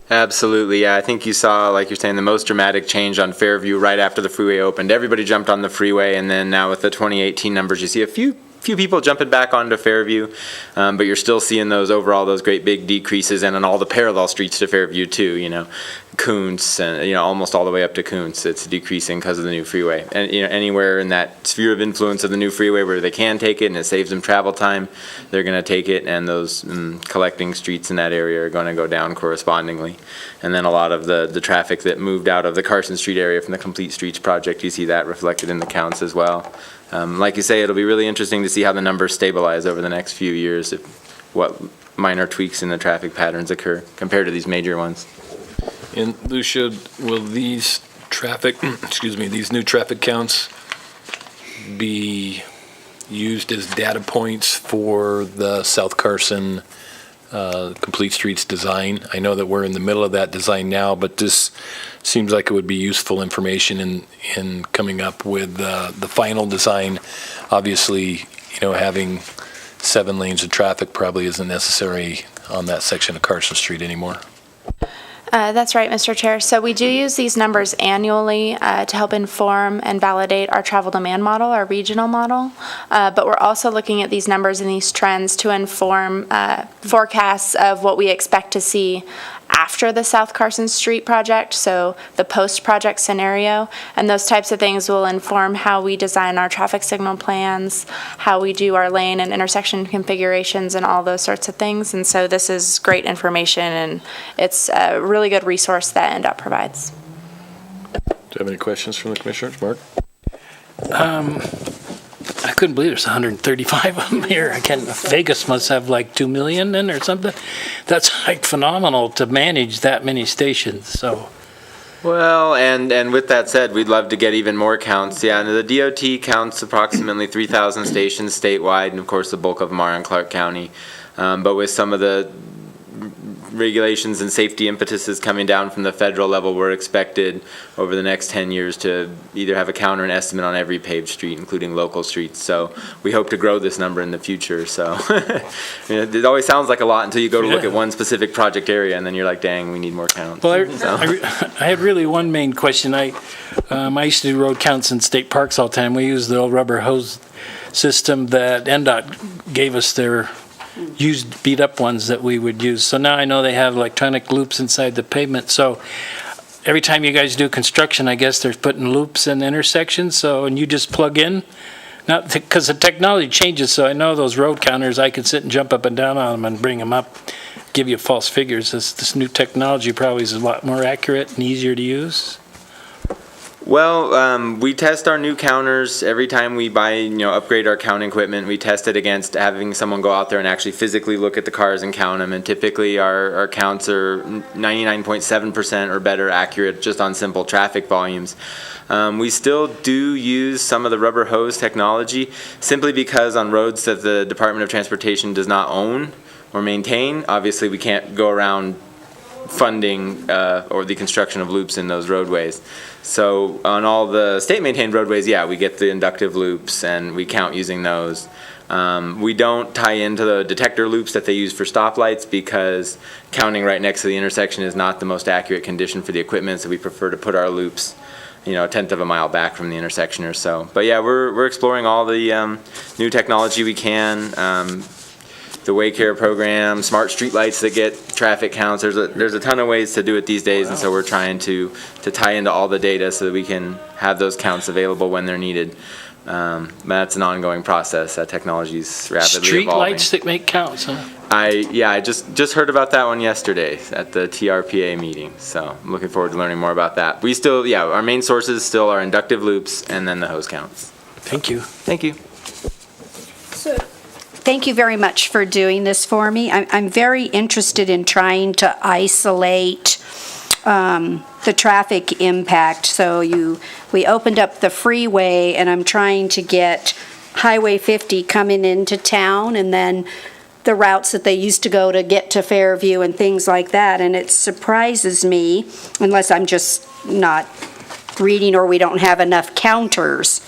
Absolutely, yeah. I think you saw, like you're saying, the most dramatic change on Fairview right after the freeway opened. Everybody jumped on the freeway, and then now with the 2018 numbers, you see a few people jumping back onto Fairview, but you're still seeing those great big decreases, and on all the parallel streets to Fairview too, Kuntz, and almost all the way up to Kuntz, it's decreasing because of the new freeway. And anywhere in that sphere of influence of the new freeway where they can take it and it saves them travel time, they're going to take it, and those collecting streets in that area are going to go down correspondingly. And then a lot of the traffic that moved out of the Carson Street area from the Complete Streets project, you see that reflected in the counts as well. Like you say, it'll be really interesting to see how the numbers stabilize over the next few years, what minor tweaks in the traffic patterns occur compared to these major ones. And Lucia, will these these new traffic counts be used as data points for the South Carson Complete Streets design? I know that we're in the middle of that design now, but this seems like it would be useful information in coming up with the final design. Obviously, having 7 lanes of traffic probably isn't necessary on that section of Carson Street anymore. That's right, Mr. Chair. So we do use these numbers annually to help inform and validate our travel demand model, our regional model. But we're also looking at these numbers and these trends to inform forecasts of what we expect to see after the South Carson Street project, so the post-project scenario, and those types of things will inform how we design our traffic signal plans, how we do our lane and intersection configurations, and all those sorts of things. And so this is great information, and it's a really good resource that NDOT provides. Do you have any questions from the commissioners, Mark? I couldn't believe there's 135 of them here. Vegas must have like 2 million then or something. That's like phenomenal to manage that many stations, so. Well, and with that said, we'd love to get even more counts. Yeah, and the DOT counts approximately 3,000 stations statewide, and of course the bulk of them are in Clark County. But with some of the regulations and safety impetuses coming down from the federal level, we're expected over the next 10 years to either have a count or an estimate on every paved street, including local streets. So we hope to grow this number in the future. So it always sounds like a lot until you go to look at one specific project area, and then you're like, dang, we need more counts. Well, I had really one main question. I used to do road counts in state parks all the time. We used the old rubber hose system that NDOT gave us their used beat up ones that we would use. So now I know they have electronic loops inside the pavement. So every time you guys do construction, I guess they're putting loops in intersections. So, and you just plug in, not because the technology changes. So I know those road counters, I could sit and jump up and down on them and bring them up, give you false figures. This new technology probably is a lot more accurate and easier to use. Well, we test our new counters every time we buy, upgrade our counting equipment. We test it against having someone go out there and actually physically look at the cars and count them. And typically our counts are 99.7% or better accurate just on simple traffic volumes. We still do use some of the rubber hose technology simply because on roads that the Department of Transportation does not own or maintain, obviously we can't go around funding or the construction of loops in those roadways. So on all the state-maintained roadways, yeah, we get the inductive loops and we count using those. We don't tie into the detector loops that they use for stoplights because counting right next to the intersection is not the most accurate condition for the equipment, so we prefer to put our loops a tenth of a mile back from the intersection or so. But yeah, we're exploring all the new technology we can. The Waycare program, smart streetlights that get traffic counts. There's a ton of ways to do it these days, and so we're trying to tie into all the data so that we can have those counts available when they're needed. That's an ongoing process. That technology is rapidly evolving. Streetlights that make counts, huh? I just heard about that one yesterday at the TRPA meeting, so I'm looking forward to learning more about that. We still, our main sources still are inductive loops and then the hose counts. Thank you. Thank you. Thank you very much for doing this for me. I'm very interested in trying to isolate the traffic impact. So we opened up the freeway, and I'm trying to get Highway 50 coming into town, and then the routes that they used to go to get to Fairview and things like that. And it surprises me, unless I'm just not reading or we don't have enough counters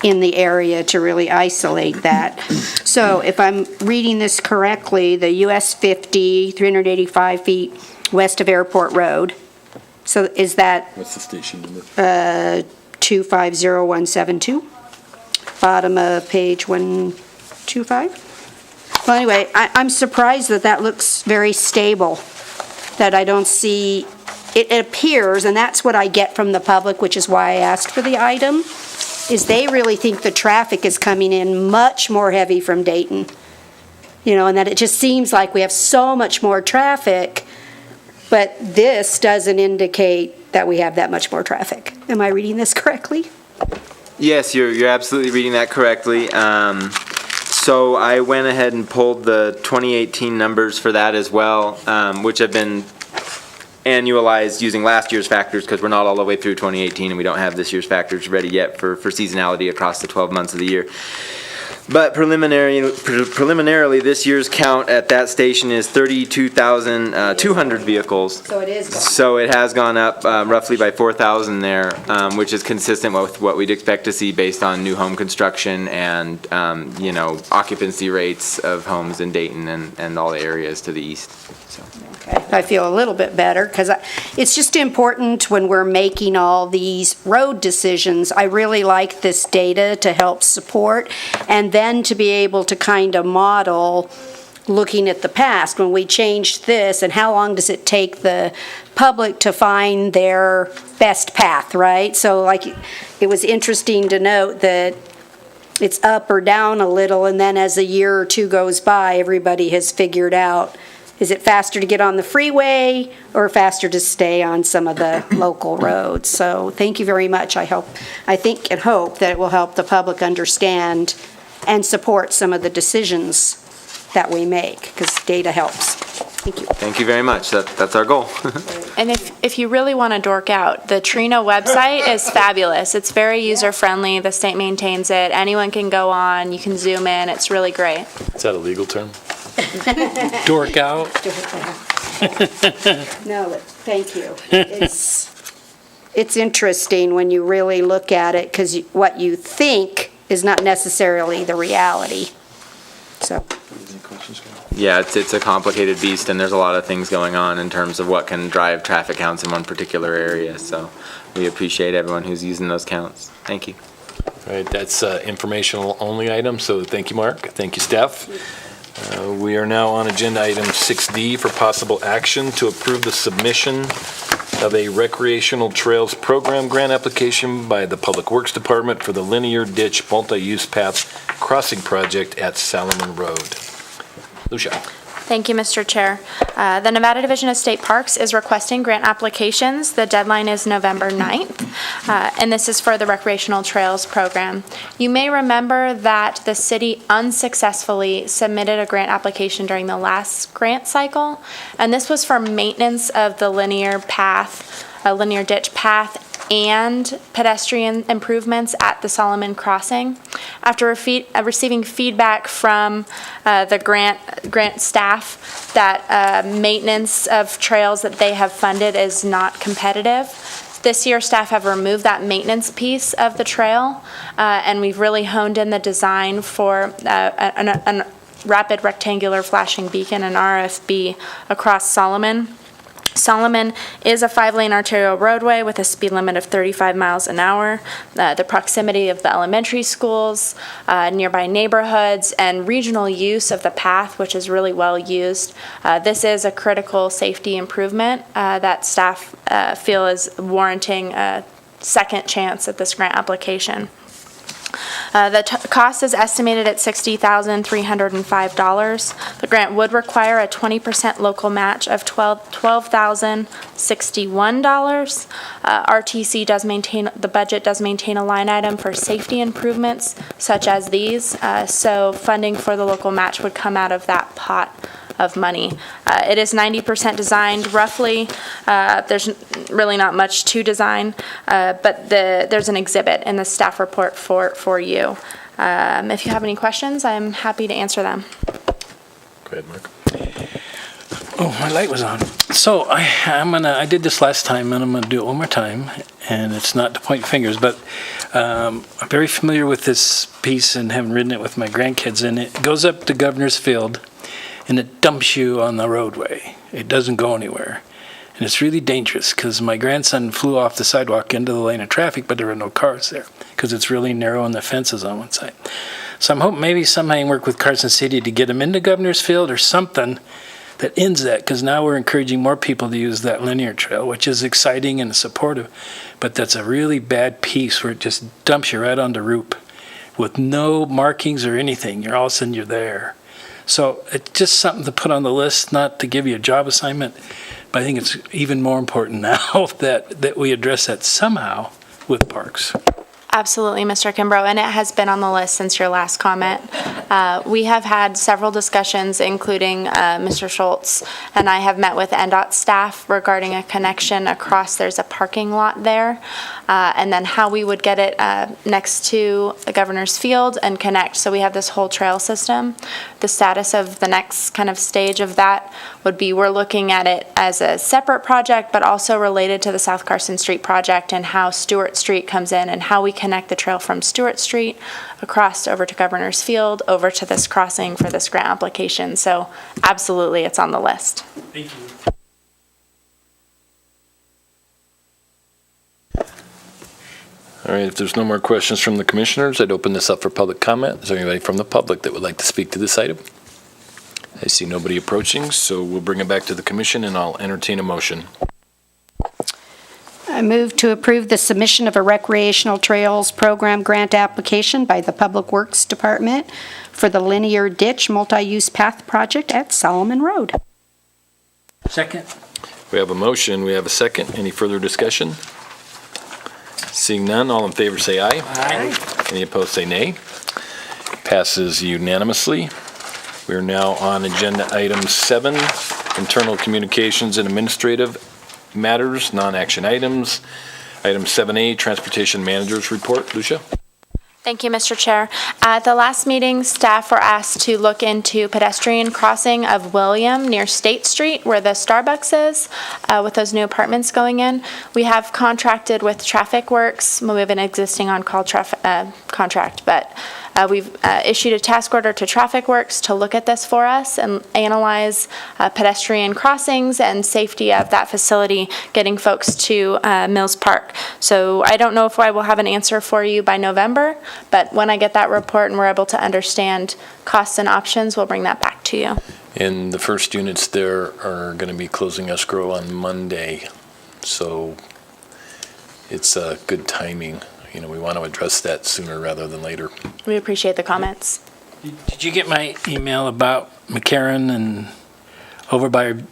in the area to really isolate that. So if I'm reading this correctly, the US 50, 385 feet west of Airport Road. So is that? What's the station number? 250172, bottom of page 125. Well, anyway, I'm surprised that looks very stable, that I don't see, it appears, and that's what I get from the public, which is why I asked for the item, is they really think the traffic is coming in much more heavy from Dayton. And that it just seems like we have so much more traffic, but this doesn't indicate that we have that much more traffic. Am I reading this correctly? Yes, you're absolutely reading that correctly. So I went ahead and pulled the 2018 numbers for that as well, which have been annualized using last year's factors because we're not all the way through 2018 and we don't have this year's factors ready yet for seasonality across the 12 months of the year. But preliminarily, this year's count at that station is 32,200 vehicles. So it is gone. So it has gone up roughly by 4,000 there, which is consistent with what we'd expect to see based on new home construction and, occupancy rates of homes in Dayton and all the areas to the east. So. Okay. I feel a little bit better because it's just important when we're making all these road decisions. I really like this data to help support and then to be able to kind of model looking at the past when we changed this and how long does it take the public to find their best path, right? So it was interesting to note that it's up or down a little, and then as a year or two goes by, everybody has figured out, is it faster to get on the freeway or faster to stay on some of the local roads? So thank you very much. I think and hope that it will help the public understand and support some of the decisions that we make, because data helps. Thank you. Thank you very much. That's our goal. And if you really want to dork out, the Trino website is fabulous. It's very user-friendly. The state maintains it. Anyone can go on. You can zoom in. It's really great. Is that a legal term? Dork out. No, but thank you. It's interesting when you really look at it, because what you think is not necessarily the reality. So, Yeah, it's a complicated beast, and there's a lot of things going on in terms of what can drive traffic counts in one particular area. So we appreciate everyone who's using those counts. Thank you. All right, that's informational only item, so thank you, Mark. Thank you, Steph. We are now on agenda item 6D for possible action to approve the submission of a recreational trails program grant application by the Public Works Department for the linear ditch multi-use path crossing project at Salomon Road. Lucia. Thank you, Mr. Chair. The Nevada Division of State Parks is requesting grant applications. The deadline is November 9th, and this is for the Recreational Trails Program. You may remember that the city unsuccessfully submitted a grant application during the last grant cycle, and this was for maintenance of the linear ditch path and pedestrian improvements at the Solomon Crossing. After receiving feedback from the grant staff that maintenance of trails that they have funded is not competitive, this year staff have removed that maintenance piece of the trail, and we've really honed in the design for a rapid rectangular flashing beacon, an RFB, across Solomon. Solomon is a 5-lane arterial roadway with a speed limit of 35 miles an hour. The proximity of the elementary schools, nearby neighborhoods, and regional use of the path, which is really well used. This is a critical safety improvement that staff feel is warranting a second chance at this grant application. The cost is estimated at $60,305. The grant would require a 20% local match of $12,061. RTC does maintain, the budget does maintain a line item for safety improvements such as these, so funding for the local match would come out of that pot of money. It is 90% designed roughly. There's really not much to design, but there's an exhibit in the staff report for you. If you have any questions, I'm happy to answer them. Go ahead, Mark. Oh, my light was on. So I did this last time, and I'm gonna do it one more time. And it's not to point fingers, but I'm very familiar with this piece and having ridden it with my grandkids. And it goes up to Governor's Field, and it dumps you on the roadway. It doesn't go anywhere. And it's really dangerous because my grandson flew off the sidewalk into the lane of traffic, but there were no cars there because it's really narrow and the fence is on one side. So I'm hoping maybe somehow I can work with Carson City to get them into Governor's Field or something that ends that, because now we're encouraging more people to use that linear trail, which is exciting and supportive. But that's a really bad piece where it just dumps you right onto Roop with no markings or anything. You're all of a sudden you're there. So it's just something to put on the list, not to give you a job assignment, but I think it's even more important now that we address that somehow with parks. Absolutely, Mr. Kimbrough, and it has been on the list since your last comment. We have had several discussions, including Mr. Schultz, and I have met with NDOT staff regarding a connection across. There's a parking lot there, and then how we would get it next to the Governor's Field and connect. So we have this whole trail system. The status of the next kind of stage of that would be we're looking at it as a separate project, but also related to the South Carson Street project and how Stewart Street comes in and how we connect the trail from Stewart Street across over to Governor's Field, over to this crossing for this grant application. So absolutely, it's on the list. Thank you. All right, if there's no more questions from the commissioners, I'd open this up for public comment. Is there anybody from the public that would like to speak to this item? I see nobody approaching, so we'll bring it back to the commission and I'll entertain a motion. I move to approve the submission of a recreational trails program grant application by the Public Works Department for the linear ditch multi-use path project at Solomon Road. Second. We have a motion, we have a second. Any further discussion? Seeing none, all in favor say aye. Aye. Any opposed say nay. Passes unanimously. We are now on agenda item 7, internal communications and administrative matters, non-action items. Item 7A, transportation manager's report. Lucia? Thank you, Mr. Chair. At the last meeting, staff were asked to look into pedestrian crossing of William near State Street where the Starbucks is, with those new apartments going in. We have contracted with Traffic Works. We have an existing on-call contract, but we've issued a task order to Traffic Works to look at this for us and analyze pedestrian crossings and safety of that facility getting folks to Mills Park. So I don't know if I will have an answer for you by November, but when I get that report and we're able to understand costs and options, we'll bring that back to you. And the first units there are going to be closing escrow on Monday, so it's good timing. You know, we want to address that sooner rather than later. We appreciate the comments. Did you get my email about McCarran and over by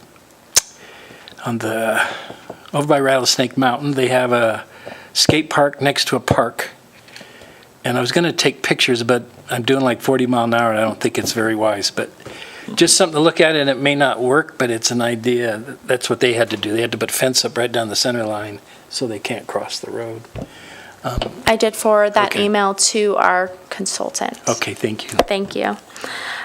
Rattlesnake Mountain? They have a skate park next to a park. And I was going to take pictures, but I'm doing like 40 mile an hour, and I don't think it's very wise. But just something to look at, and it may not work, but it's an idea. That's what they had to do. They had to put a fence up right down the center line so they can't cross the road. I did forward that Okay. email to our consultant. Okay, thank you. Thank you.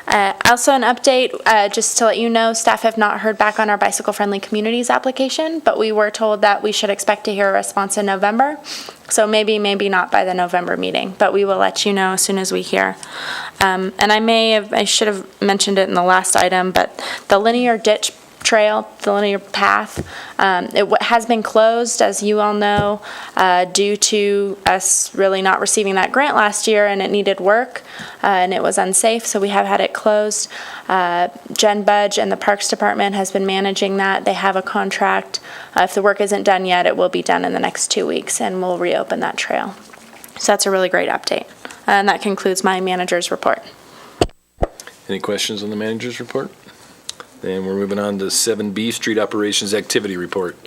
Also an update, just to let you know, staff have not heard back on our bicycle-friendly communities application, but we were told that we should expect to hear a response in November. So maybe not by the November meeting, but we will let you know as soon as we hear. And I should have mentioned it in the last item, but the linear ditch trail, the linear path, it has been closed, as you all know, due to us really not receiving that grant last year, and it needed work, and it was unsafe, so we have had it closed. Jen Budge and the Parks Department has been managing that. They have a contract. If the work isn't done yet, it will be done in the next 2 weeks, and we'll reopen that trail. So that's a really great update. And that concludes my manager's report. Any questions on the manager's report? Then we're moving on to 7B, street operations activity report.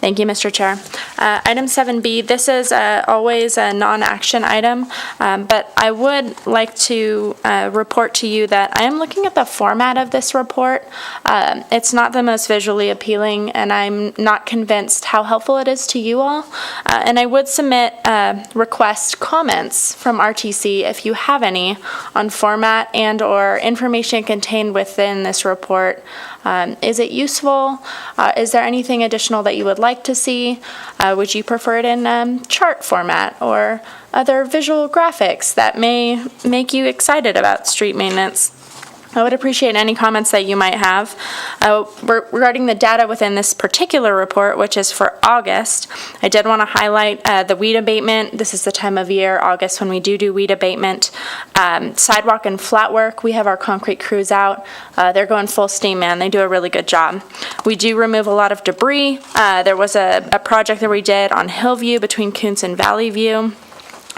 Thank you, Mr. Chair. Item 7B, this is always a non-action item, but I would like to report to you that I am looking at the format of this report. It's not the most visually appealing, and I'm not convinced how helpful it is to you all. And I would submit request comments from RTC if you have any on format and or information contained within this report. Is it useful? Is there anything additional that you would like to see? Would you prefer it in chart format or other visual graphics that may make you excited about street maintenance? I would appreciate any comments that you might have. Regarding the data within this particular report, which is for August, I did want to highlight the weed abatement. This is the time of year, August, when we do weed abatement. Sidewalk and flat work, we have our concrete crews out. They're going full steam, man. They do a really good job. We do remove a lot of debris. There was a project that we did on Hillview between Kuntz and Valley View,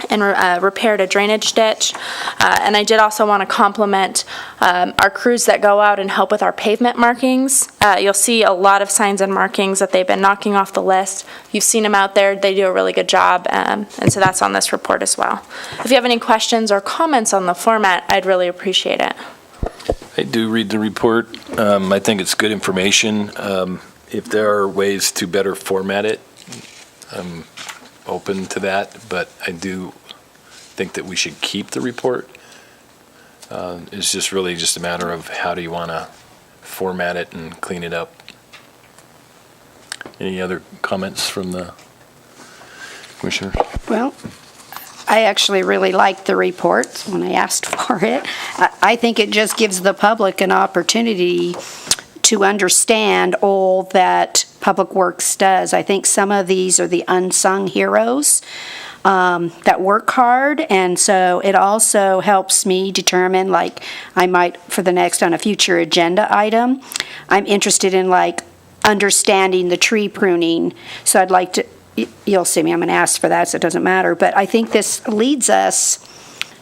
and repaired a drainage ditch. And I did also want to compliment our crews that go out and help with our pavement markings. You'll see a lot of signs and markings that they've been knocking off the list. You've seen them out there. They do a really good job, and so that's on this report as well. If you have any questions or comments on the format, I'd really appreciate it. I do read the report. I think it's good information. If there are ways to better format it, I'm open to that, but I do think that we should keep the report. It's just really just a matter of how do you want to format it and clean it up. Any other comments from the commissioner? Well, I actually really liked the report when I asked for it. I think it just gives the public an opportunity to understand all that Public Works does. I think some of these are the unsung heroes that work hard, and so it also helps me determine, like, I might, for the next on a future agenda item, I'm interested in, like, understanding the tree pruning, so I'd like to, you'll see me, I'm going to ask for that, so it doesn't matter, but I think this leads us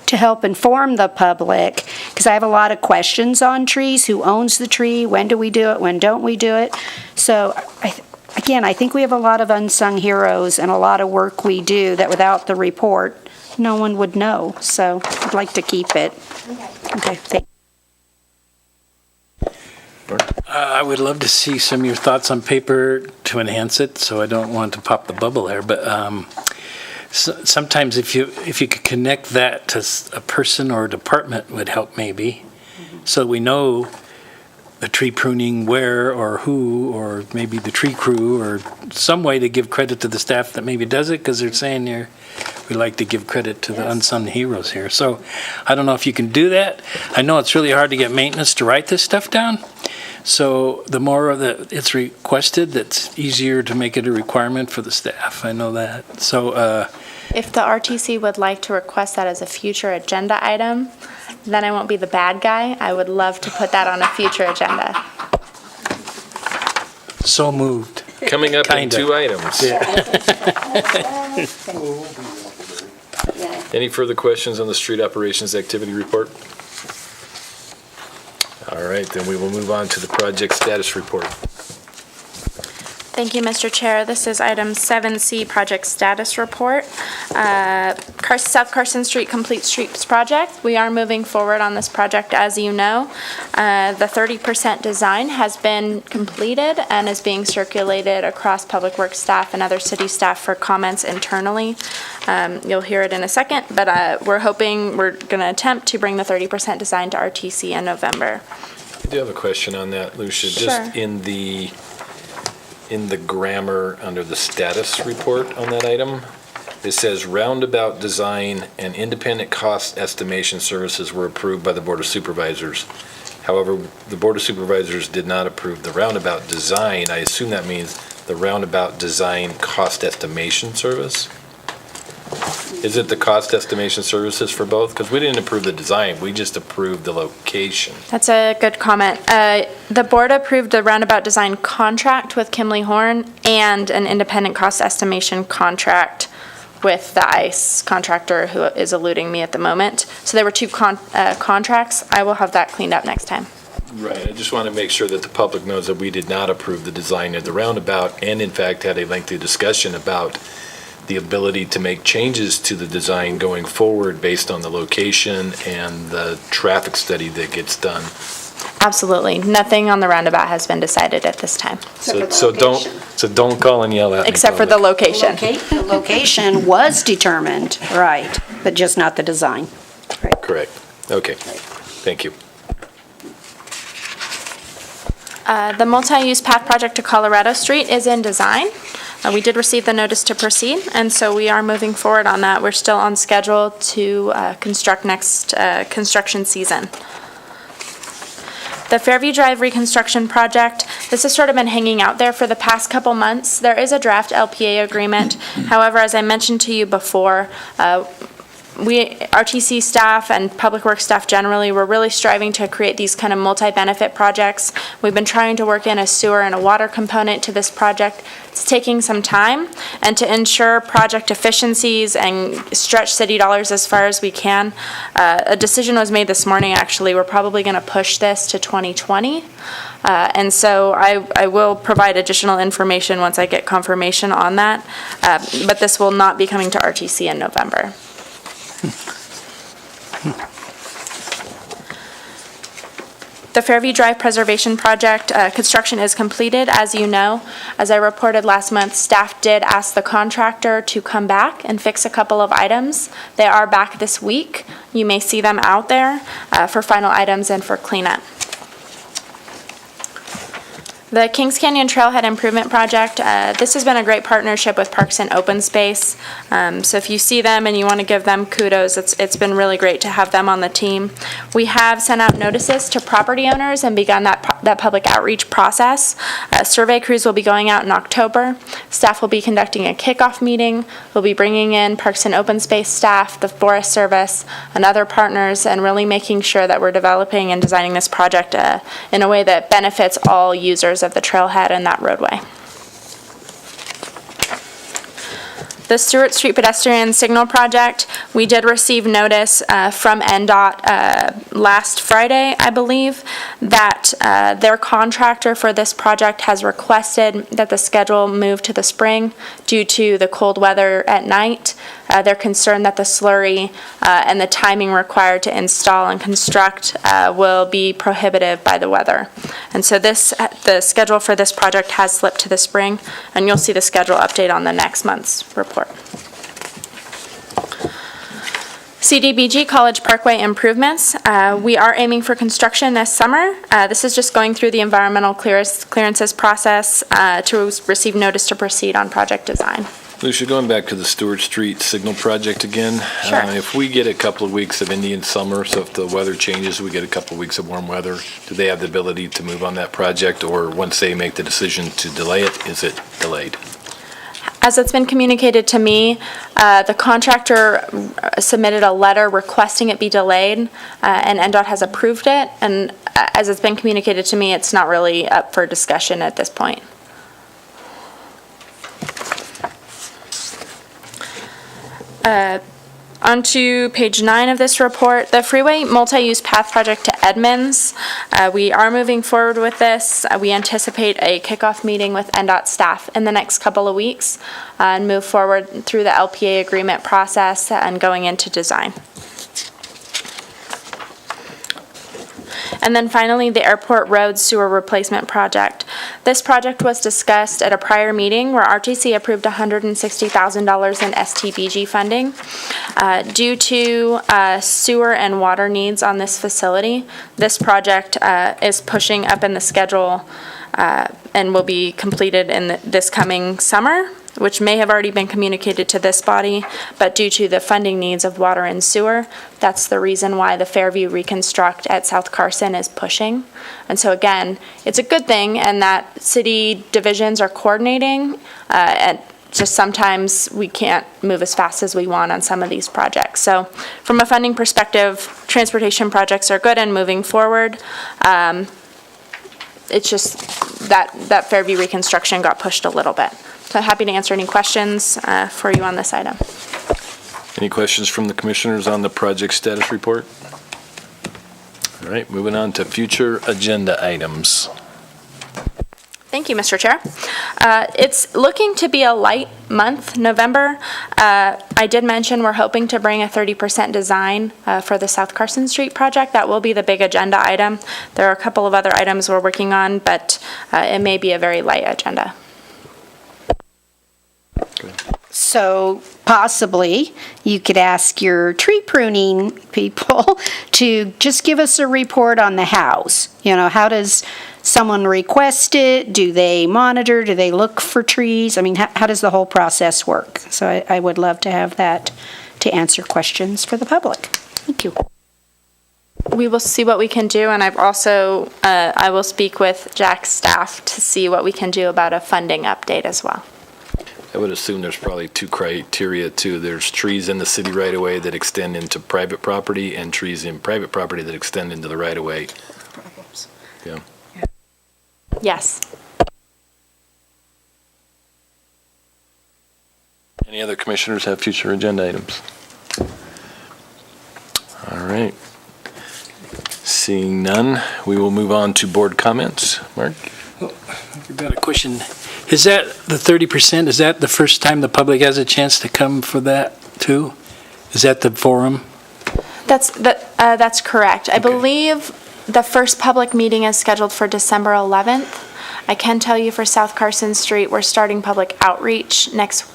to help inform the public, because I have a lot of questions on trees. Who owns the tree? When do we do it? When don't we do it? So, I think we have a lot of unsung heroes and a lot of work we do that without the report, no one would know, so I'd like to keep it. Okay, thank I would love to see some of your thoughts on paper to enhance it, so I don't want to pop the bubble there, but sometimes if you could connect that to a person or a department would help maybe, so we know the tree pruning where or who, or maybe the tree crew, or some way to give credit to the staff that maybe does it, because they're saying here, we like to give credit to the unsung heroes here. So I don't know if you can do that. I know it's really hard to get maintenance to write this stuff down. So the more that it's requested, that's easier to make it a requirement for the staff. I know that. So If the RTC would like to request that as a future agenda item, then I won't be the bad guy. I would love to put that on a future agenda. so moved. Coming up in Kinda. 2 items. Any further questions on the street operations activity report? All right, then we will move on to the project status report. Thank you, Mr. Chair. This is item 7C, project status report. South Carson Street Complete Streets project. We are moving forward on this project, as you know. The 30% design has been completed and is being circulated across Public Works staff and other city staff for comments internally. You'll hear it in a second, but we're going to attempt to bring the 30% design to RTC in November. I do have a question on that, Lucia. Sure. Just in the grammar under the status report on that item, it says roundabout design and independent cost estimation services were approved by the Board of Supervisors. However, the Board of Supervisors did not approve the roundabout design. I assume that means the roundabout design cost estimation service? Is it the cost estimation services for both? Because we didn't approve the design, we just approved the location. That's a good comment. The board approved the roundabout design contract with Kimley Horn and an independent cost estimation contract with the ICE contractor who is eluding me at the moment. So there were 2 contracts. I will have that cleaned up next time. Right, I just want to make sure that the public knows that we did not approve the design of the roundabout, and in fact had a lengthy discussion about the ability to make changes to the design going forward based on the location and the traffic study that gets done. Absolutely. Nothing on the roundabout has been decided at this time. So don't call and yell at me. Except for the public. location. The location was determined, right, but just not the design. Correct. Okay, thank you. The multi-use path project to Colorado Street is in design. We did receive the notice to proceed, and so we are moving forward on that. We're still on schedule to construct next construction season. The Fairview Drive reconstruction project, this has sort of been hanging out there for the past couple months. There is a draft LPA agreement. However, as I mentioned to you before, RTC staff and Public Works staff generally, we're really striving to create these kind of multi-benefit projects. We've been trying to work in a sewer and a water component to this project. It's taking some time, and to ensure project efficiencies and stretch city dollars as far as we can, a decision was made this morning, actually. We're probably going to push this to 2020. And so I will provide additional information once I get confirmation on that, but this will not be coming to RTC in November. The Fairview Drive Preservation Project, construction is completed, as you know. As I reported last month, staff did ask the contractor to come back and fix a couple of items. They are back this week. You may see them out there for final items and for cleanup. The Kings Canyon Trailhead Improvement Project, this has been a great partnership with Parks and Open Space. So if you see them and you want to give them kudos, it's been really great to have them on the team. We have sent out notices to property owners and begun that public outreach process. Survey crews will be going out in October. Staff will be conducting a kickoff meeting. We'll be bringing in Parks and Open Space staff, the Forest Service, and other partners, and really making sure that we're developing and designing this project in a way that benefits all users of the trailhead and that roadway. The Stewart Street pedestrian signal project, we did receive notice from NDOT last Friday, I believe, that their contractor for this project has requested that the schedule move to the spring due to the cold weather at night. They're concerned that the slurry and the timing required to install and construct will be prohibitive by the weather. And so the schedule for this project has slipped to the spring, and you'll see the schedule update on the next month's report. CDBG College Parkway improvements. We are aiming for construction this summer. This is just going through the environmental clearances process to receive notice to proceed on project design. Lucia, going back to the Stewart Street signal project again. Sure. If we get a couple of weeks of Indian summer, so if the weather changes, we get a couple of weeks of warm weather, do they have the ability to move on that project? Or once they make the decision to delay it, is it delayed? As it's been communicated to me, the contractor submitted a letter requesting it be delayed, and NDOT has approved it. And as it's been communicated to me, it's not really up for discussion at this point. On to page 9 of this report, the freeway multi-use path project to Edmonds. We are moving forward with this. We anticipate a kickoff meeting with NDOT staff in the next couple of weeks and move forward through the LPA agreement process and going into design. And then finally, the Airport Road Sewer Replacement Project. This project was discussed at a prior meeting where RTC approved $160,000 in STBG funding. Due to sewer and water needs on this facility, this project is pushing up in the schedule and will be completed in this coming summer, which may have already been communicated to this body, but due to the funding needs of water and sewer, that's the reason why the Fairview Reconstruct at South Carson is pushing. And so again, it's a good thing, and that city divisions are coordinating, and just sometimes we can't move as fast as we want on some of these projects. So from a funding perspective, transportation projects are good and moving forward. It's just that Fairview Reconstruction got pushed a little bit. So happy to answer any questions for you on this item. Any questions from the commissioners on the project status report? All right, moving on to future agenda items. Thank you, Mr. Chair. It's looking to be a light month, November. I did mention we're hoping to bring a 30% design for the South Carson Street project. That will be the big agenda item. There are a couple of other items we're working on, but it may be a very light agenda. So possibly you could ask your tree pruning people to just give us a report on the house. You know, how does someone request it? Do they monitor? Do they look for trees? I mean, how does the whole process work? So I would love to have that to answer questions for the public. Thank you. We will see what we can do, and I've also, I will speak with Jack's staff to see what we can do about a funding update as well. I would assume there's probably two criteria too. There's trees in the city right of way that extend into private property and trees in private property that extend into the right of way. Problems. Yeah. Yes. Any other commissioners have future agenda items? All right. Seeing none, we will move on to board comments. Mark? I've got a question. Is that the 30%, is that the first time the public has a chance to come for that too? Is that the forum? That's correct. I believe the first public meeting is scheduled for December 11th. I can tell you for South Carson Street, we're starting public outreach next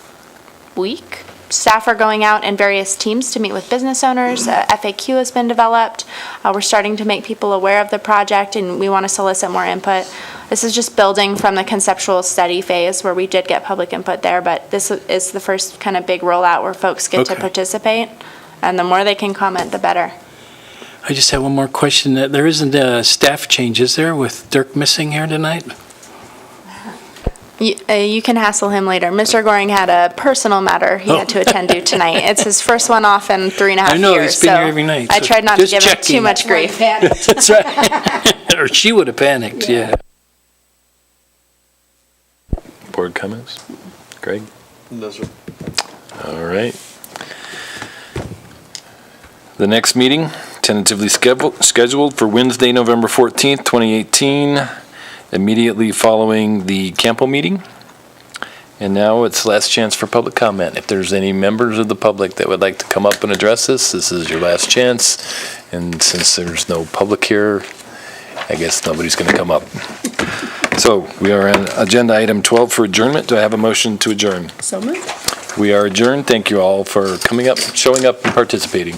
week. Staff are going out in various teams to meet with business owners. FAQ has been developed. We're starting to make people aware of the project, and we want to solicit more input. This is just building from the conceptual study phase where we did get public input there, but this is the first kind of big rollout where folks get to participate, and the more they can comment, the better. I just have one more question. There isn't a staff change, is there, with Dirk missing here tonight? You can hassle him later. Mr. Goring had a personal matter he had to attend to tonight. It's his first one off in 3.5 years. I know, he's been here every night. I tried not to give him checking. too much grief. That's right. Or she would have panicked, yeah. Board comments? Greg? No, sir. All right. The next meeting, tentatively scheduled for Wednesday, November 14th, 2018, immediately following the CAMPO meeting. And now it's last chance for public comment. If there's any members of the public that would like to come up and address this is your last chance. And since there's no public here, I guess nobody's going to come up. So we are on agenda item 12 for adjournment. Do I have a motion to adjourn? So moved. We are adjourned. Thank you all for coming up, showing up, and participating.